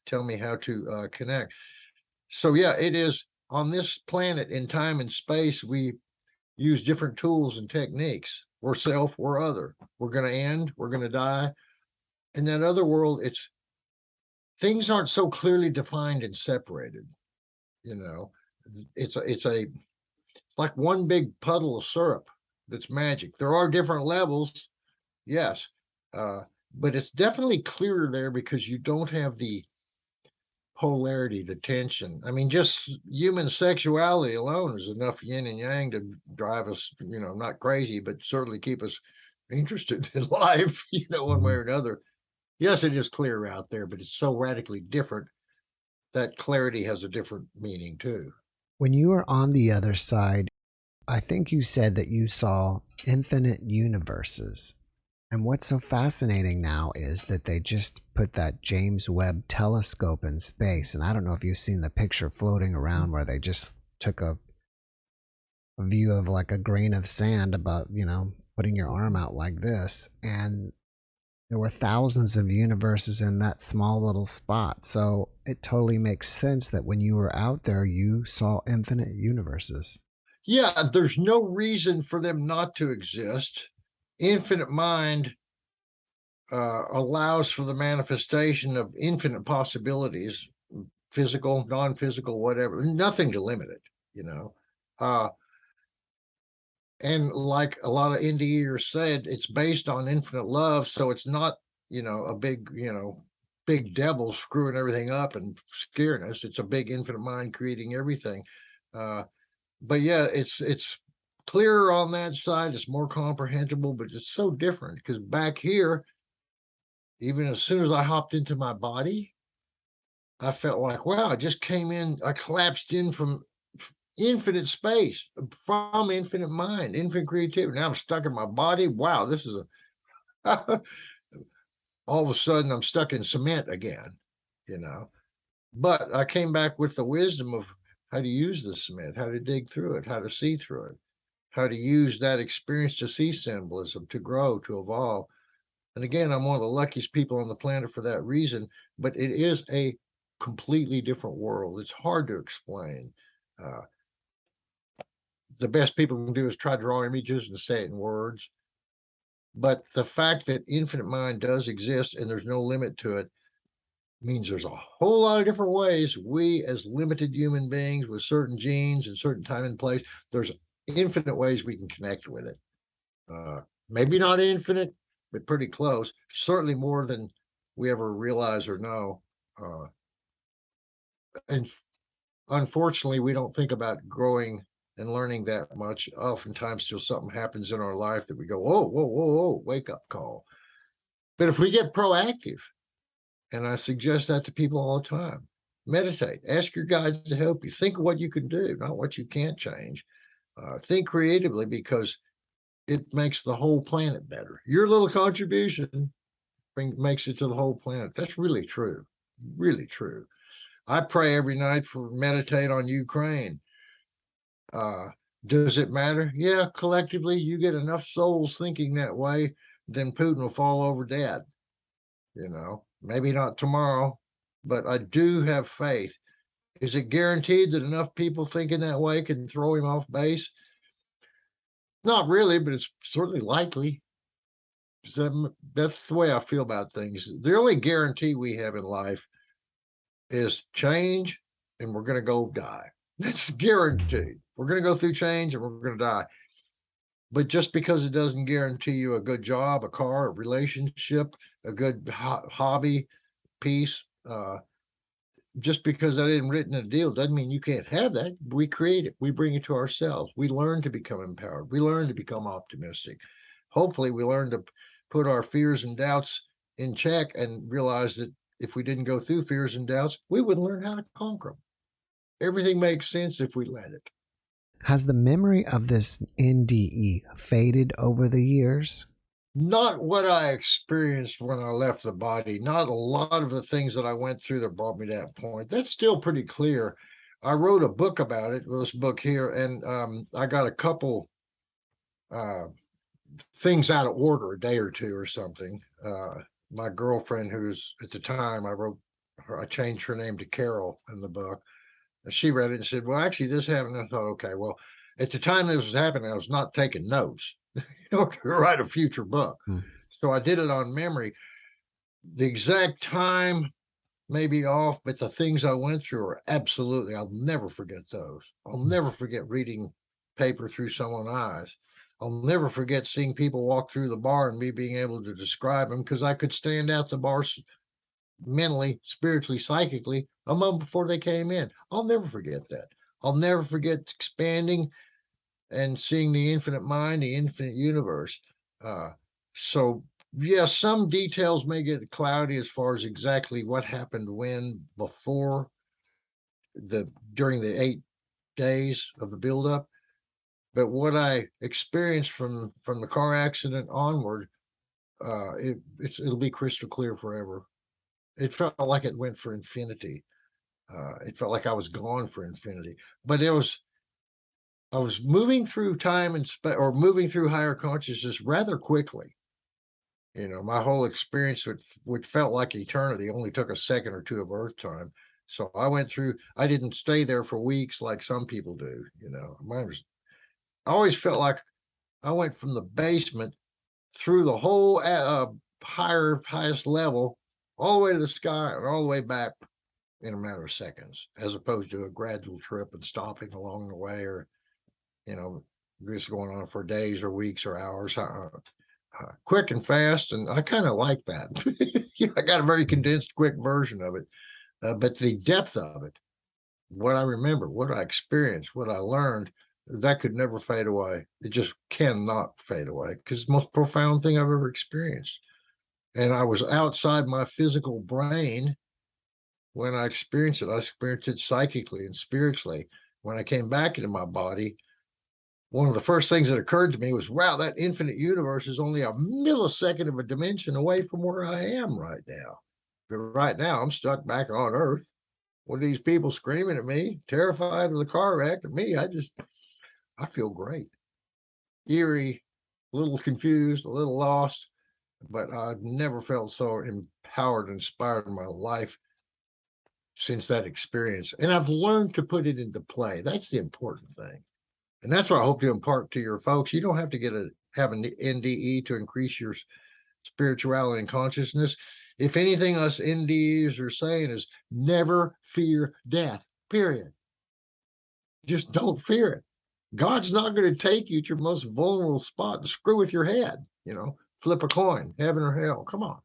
tell me how to connect. So yeah, it is on this planet in time and space, we use different tools and techniques. We're self, we're other. We're going to end, we're going to die. In that other world, it's things aren't so clearly defined and separated. You know, it's like one big puddle of syrup that's magic. There are different levels, yes, but it's definitely clearer there because you don't have the polarity, the tension. I mean, just human sexuality alone is enough yin and yang to drive us, not crazy, but certainly keep us interested in life, one way or another. Yes, it is clear out there, but it's so radically different that clarity has a different meaning too. When you were on the other side, I think you said that you saw infinite universes. And what's so fascinating now is that they just put that James Webb telescope in space. And I don't know if you've seen the picture floating around where they just took a view of like a grain of sand about, putting your arm out like this. And there were thousands of universes in that small little spot. So it totally makes sense that when you were out there, you saw infinite universes. Yeah, there's no reason for them not to exist. Infinite mind allows for the manifestation of infinite possibilities, physical, non-physical, whatever, nothing to limit it, and like a lot of NDEers said, it's based on infinite love. So it's not, a big, big devil screwing everything up and scaring us. It's a big infinite mind creating everything. But yeah, it's clearer on that side. It's more comprehensible, but it's so different because back here, even as soon as I hopped into my body, I felt like, wow, I just came in, I collapsed in from infinite space, from infinite mind, infinite creativity. Now I'm stuck in my body. Wow, this is all of a sudden I'm stuck in cement again, But I came back with the wisdom of how to use the cement, how to dig through it, how to see through it, how to use that experience to see symbolism, to grow, to evolve. And again, I'm one of the luckiest people on the planet for that reason, but it is a completely different world. It's hard to explain. The best people can do is try to draw images and say it in words. But the fact that infinite mind does exist and there's no limit to it means there's a whole lot of different ways we as limited human beings with certain genes and certain time and place, there's infinite ways we can connect with it. Maybe not infinite, but pretty close. Certainly more than we ever realize or know. And unfortunately, we don't think about growing and learning that much. Oftentimes, till something happens in our life that we go, whoa, whoa, whoa, whoa, wake up call. But if we get proactive, and I suggest that to people all the time, meditate, ask your guides to help you. Think of what you can do, not what you can't change. Think creatively because it makes the whole planet better. Your little contribution makes it to the whole planet. That's really true, really true. I pray every night for meditate on Ukraine. Does it matter? Yeah, collectively, you get enough souls thinking that way, then Putin will fall over dead. Maybe not tomorrow, but I do have faith. Is it guaranteed that enough people thinking that way can throw him off base? Not really, but it's certainly likely. So that's the way I feel about things. The only guarantee we have in life is change, and we're going to go die. That's guaranteed. We're going to go through change and we're going to die. But just because it doesn't guarantee you a good job, a car, a relationship, a good hobby, peace, just because that isn't written in a deal doesn't mean you can't have that. We create it. We bring it to ourselves. We learn to become empowered. We learn to become optimistic. Hopefully we learn to put our fears and doubts in check and realize that if we didn't go through fears and doubts, we wouldn't learn how to conquer them. Everything makes sense if we let it. Has the memory of this NDE faded over the years? Not what I experienced when I left the body. Not a lot of the things that I went through that brought me to that point. That's still pretty clear. I wrote a book about it, this book here, and I got a couple things out of order, a day or two or something. My girlfriend, who's at the time, I changed her name to Carol in the book. And she read it and said, well, actually, this happened. And I thought, okay, well, at the time this was happening, I was not taking notes in order to write a future book. So I did it on memory. The exact time may be off, but the things I went through are absolutely, I'll never forget those. I'll never forget reading paper through someone's eyes. I'll never forget seeing people walk through the bar and me being able to describe them, because I could stand out the bar mentally, spiritually, psychically a moment before they came in. I'll never forget that. I'll never forget expanding and seeing the infinite mind, the infinite universe. So yeah, some details may get cloudy as far as exactly what happened when, before, during the 8 days of the buildup. But what I experienced from the car accident onward, it'll be crystal clear forever. It felt like it went for infinity. It felt like I was gone for infinity. But I was moving through time and or moving through higher consciousness rather quickly. My whole experience, which felt like eternity, only took a second or two of Earth time. So I didn't stay there for weeks like some people do. I always felt like I went from the basement through the whole highest level, all the way to the sky and all the way back in a matter of seconds, as opposed to a gradual trip and stopping along the way, or, just going on for days or weeks or hours. Quick and fast, and I kind of like that. I got a very condensed, quick version of it, but the depth of it, what I remember, what I experienced, what I learned, that could never fade away. It just cannot fade away, because it's the most profound thing I've ever experienced. And I was outside my physical brain when I experienced it. I experienced it psychically and spiritually. When I came back into my body, one of the first things that occurred to me was, wow, that infinite universe is only a millisecond of a dimension away from where I am right now. But right now, I'm stuck back on Earth with these people screaming at me, terrified of the car wreck. And me, I feel great, eerie, a little confused, a little lost, but I've never felt so empowered, inspired in my life since that experience. And I've learned to put it into play. That's the important thing. And that's what I hope to impart to your folks. You don't have to have an NDE to increase your spirituality and consciousness. If anything, us NDEs are saying is never fear death, period. Just don't fear it. God's not going to take you to your most vulnerable spot and screw with your head, flip a coin, heaven or hell. Come on.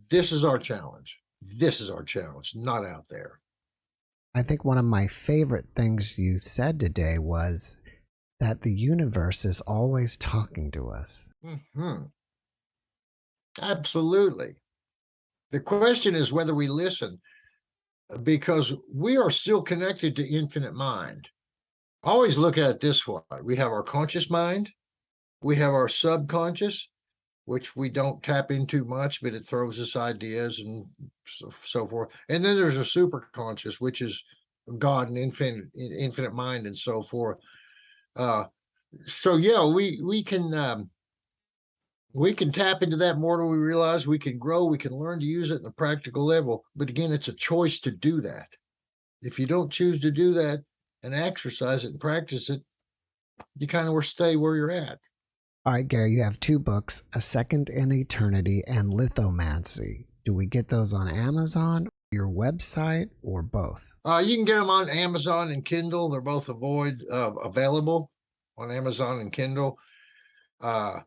This is our challenge. This is our challenge, not out there. I think one of my favorite things you said today was that the universe is always talking to us. Mm-hmm. Absolutely. The question is whether we listen, because we are still connected to infinite mind. Always look at it this way. We have our conscious mind. We have our subconscious, which we don't tap into much, but it throws us ideas and so forth. And then there's a superconscious, which is God and infinite mind and so forth. So yeah, we can tap into that more than we realize. We can grow. We can learn to use it in a practical level. But again, it's a choice to do that. If you don't choose to do that and exercise it and practice it, you kind of stay where you're at. All right, Gary, you have 2 books, A Second in Eternity and Lithomancy. Do we get those on Amazon, your website, or both? You can get them on Amazon and Kindle. They're both available on Amazon and Kindle. I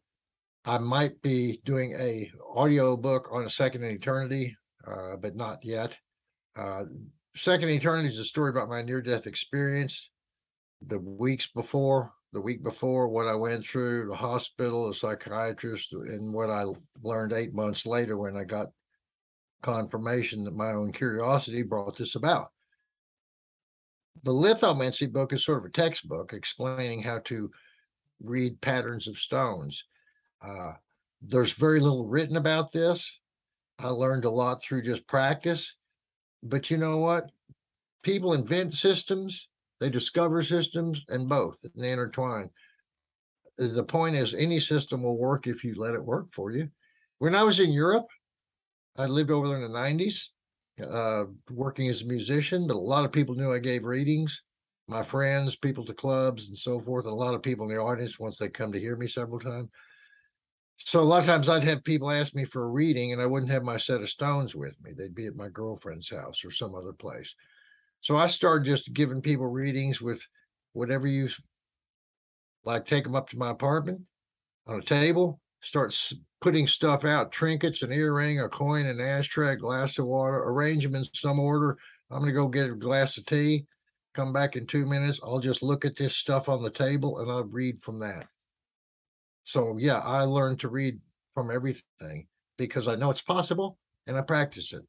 might be doing a audio book on A Second in Eternity, but not yet. Second in Eternity is a story about my near-death experience the weeks before the week before, what I went through, the hospital, the psychiatrist, and what I learned 8 months later when I got confirmation that my own curiosity brought this about. The lithomancy book is sort of a textbook explaining how to read patterns of stones. There's very little written about this. I learned a lot through just practice. But you know what? People invent systems, they discover systems, and both, and they intertwine. The point is, any system will work if you let it work for you. When I was in Europe, I lived over there in the 90s, working as a musician, but a lot of people knew I gave readings. My friends, people to clubs and so forth, and a lot of people in the audience once they come to hear me several times. So a lot of times I'd have people ask me for a reading and I wouldn't have my set of stones with me. They'd be at my girlfriend's house or some other place. So I started just giving people readings with whatever you like. Take them up to my apartment on a table, start putting stuff out, trinkets, an earring, a coin, an ashtray, a glass of water, arrange them in some order. I'm going to go get a glass of tea, come back in 2 minutes. I'll just look at this stuff on the table and I'll read from that. So yeah, I learned to read from everything because I know it's possible and I practice it.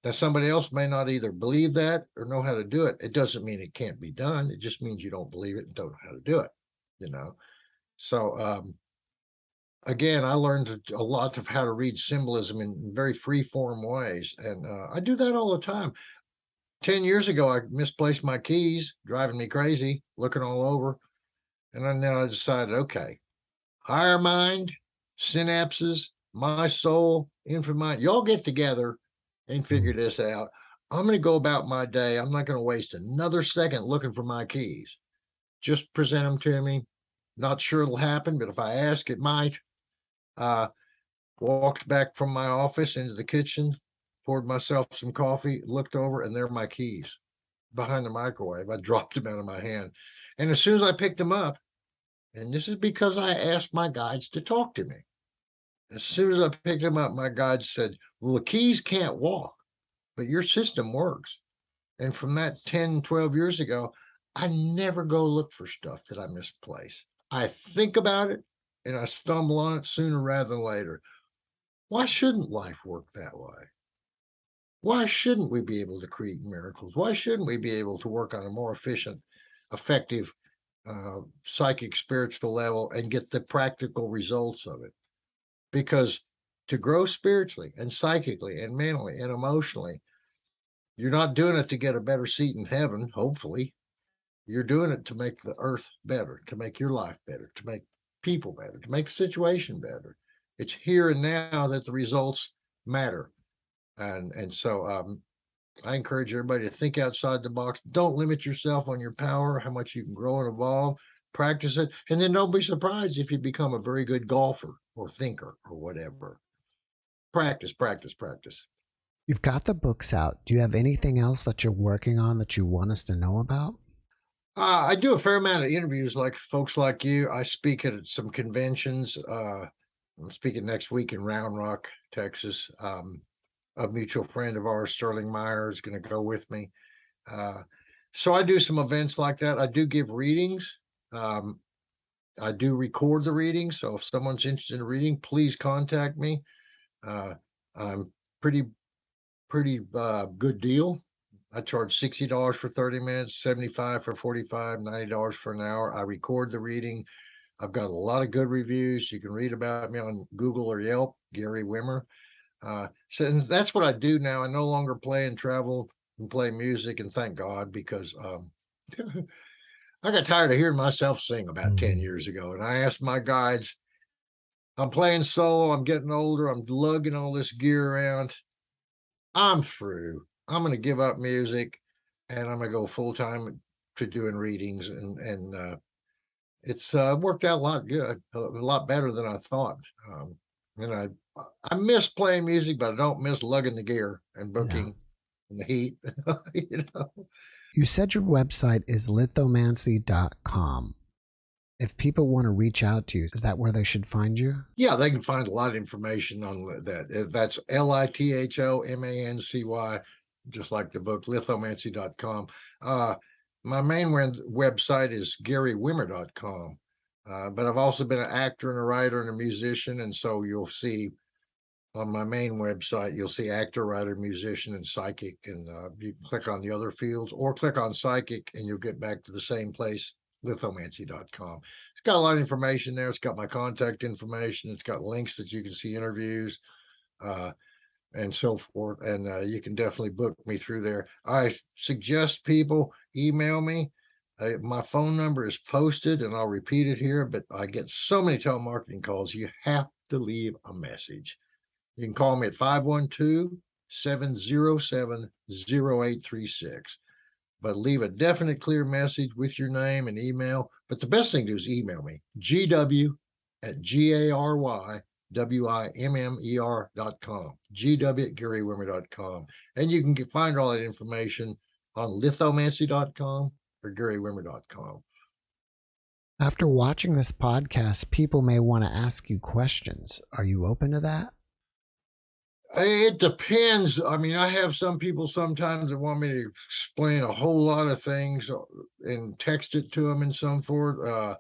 Now, somebody else may not either believe that or know how to do it. It doesn't mean it can't be done. It just means you don't believe it and don't know how to do it, you know? So, again, I learned a lot of how to read symbolism in very free form ways. And I do that all the time. 10 years ago, I misplaced my keys, driving me crazy, looking all over. And then I decided, okay, higher mind, synapses, my soul, infinite mind, y'all get together and figure this out. I'm going to go about my day. I'm not going to waste another second looking for my keys. Just present them to me. Not sure it'll happen, but if I ask, it might. Walked back from my office into the kitchen, poured myself some coffee, looked over, and there are my keys behind the microwave. I dropped them out of my hand. And as soon as I picked them up, and this is because I asked my guides to talk to me. As soon as I picked them up, my guide said, well, the keys can't walk, but your system works. And from that 10, 12 years ago, I never go look for stuff that I misplace. I think about it and I stumble on it sooner rather than later. Why shouldn't life work that way? Why shouldn't we be able to create miracles? Why shouldn't we be able to work on a more efficient, effective, psychic, spiritual level and get the practical results of it? Because to grow spiritually and psychically and mentally and emotionally, you're not doing it to get a better seat in heaven, hopefully. You're doing it to make the earth better, to make your life better, to make people better, to make the situation better. It's here and now that the results matter. And so I encourage everybody to think outside the box. Don't limit yourself on your power, how much you can grow and evolve. Practice it. And then don't be surprised if you become a very good golfer or thinker or whatever. Practice, practice, practice. You've got the books out. Do you have anything else that you're working on that you want us to know about? I do a fair amount of interviews like folks like you. I speak at some conventions. I'm speaking next week in Round Rock, Texas. A mutual friend of ours, Sterling Meyer, is going to go with me. So I do some events like that. I do give readings. I do record the readings. So if someone's interested in reading, please contact me. I'm pretty good deal. I charge $60 for 30 minutes, $75 for 45, $90 for an hour. I record the reading. I've got a lot of good reviews. You can read about me on Google or Yelp, Gary Wimmer. So that's what I do now. I no longer play and travel and play music, and thank God, because I got tired of hearing myself sing about 10 years ago. And I asked my guides, I'm playing solo, I'm getting older, I'm lugging all this gear around. I'm through. I'm going to give up music and I'm going to go full time to doing readings. And it's worked out a lot good, a lot better than I thought. And I miss playing music, but I don't miss lugging the gear and booking in the heat. You know. You said your website is lithomancy.com. If people want to reach out to you, is that where they should find you? Yeah, they can find a lot of information on that. That's LITHOMANCY, just like the book, lithomancy.com. My main website is GaryWimmer.com. But I've also been an actor and a writer and a musician. And so you'll see on my main website, you'll see actor, writer, musician, and psychic. And you can click on the other fields or click on psychic and you'll get back to the same place, lithomancy.com. It's got a lot of information there. It's got my contact information. It's got links that you can see interviews and so forth. And you can definitely book me through there. I suggest people email me. My phone number is posted and I'll repeat it here, but I get so many telemarketing calls. You have to leave a message. You can call me at 512-707-0836. But leave a definite, clear message with your name and email. But the best thing to do is email me, GW@GaryWimmer.com, GW@GaryWimmer.com. And you can find all that information on lithomancy.com or GaryWimmer.com. After watching this podcast, people may want to ask you questions. Are you open to that? It depends. I mean, I have some people sometimes that want me to explain a whole lot of things and text it to them and so forth.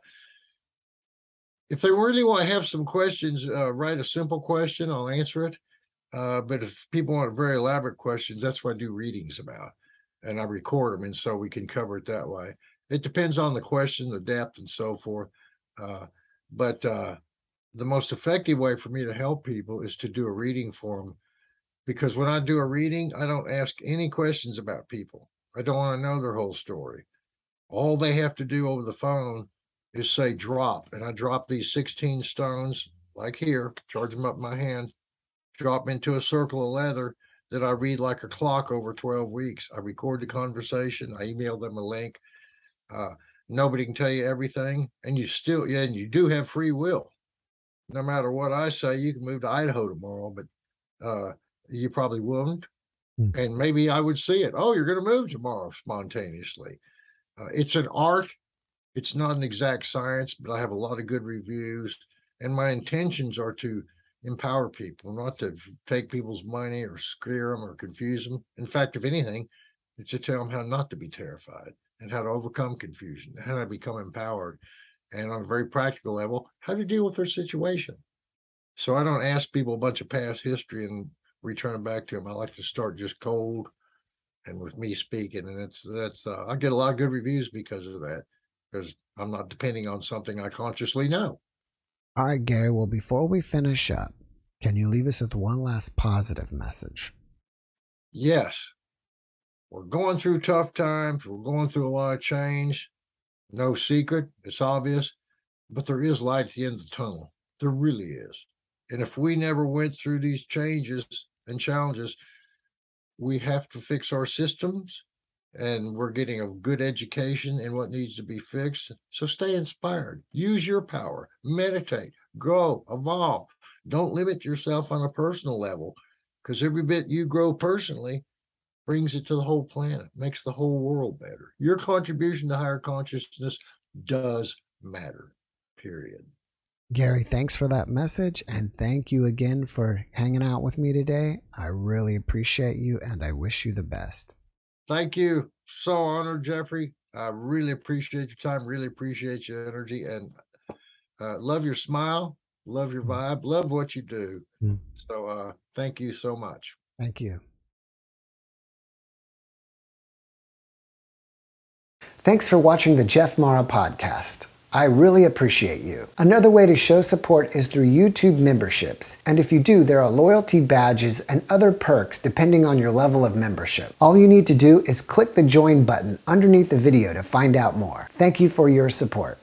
If they really want to have some questions, write a simple question, I'll answer it. But if people want very elaborate questions, that's what I do readings about. And I record them, and so we can cover it that way. It depends on the question, the depth, and so forth. But the most effective way for me to help people is to do a reading for them. Because when I do a reading, I don't ask any questions about people. I don't want to know their whole story. All they have to do over the phone is say drop. And I drop these 16 stones, like here, charge them up in my hand, drop into a circle of leather that I read like a clock over 12 weeks. I record the conversation. I email them a link. Nobody can tell you everything. And you do have free will. No matter what I say, you can move to Idaho tomorrow, but you probably won't. And maybe I would see it. Oh, you're going to move tomorrow spontaneously. It's an art. It's not an exact science, but I have a lot of good reviews. And my intentions are to empower people, not to take people's money or scare them or confuse them. In fact, if anything, it's to tell them how not to be terrified and how to overcome confusion, and how to become empowered. And on a very practical level, how to deal with their situation. So I don't ask people a bunch of past history and return it back to them. I like to start just cold and with me speaking. And I get a lot of good reviews because of that, because I'm not depending on something I consciously know. All right, Gary. Well, before we finish up, can you leave us with one last positive message? Yes. We're going through tough times. We're going through a lot of change. No secret. It's obvious. But there is light at the end of the tunnel. There really is. And if we never went through these changes and challenges, we have to fix our systems, and we're getting a good education in what needs to be fixed. So stay inspired. Use your power. Meditate. Grow. Evolve. Don't limit yourself on a personal level, because every bit you grow personally brings it to the whole planet, makes the whole world better. Your contribution to higher consciousness does matter, period. Gary, thanks for that message, and thank you again for hanging out with me today. I really appreciate you, and I wish you the best. Thank you. So honored, Jeffrey. I really appreciate your time, really appreciate your energy, and love your smile, love your vibe, love what you do. So thank you so much. Thank you. Thanks for watching the JeffMara podcast. I really appreciate you. Another way to show support is through YouTube memberships. And if you do, there are loyalty badges and other perks depending on your level of membership. All you need to do is click the join button underneath the video to find out more. Thank you for your support.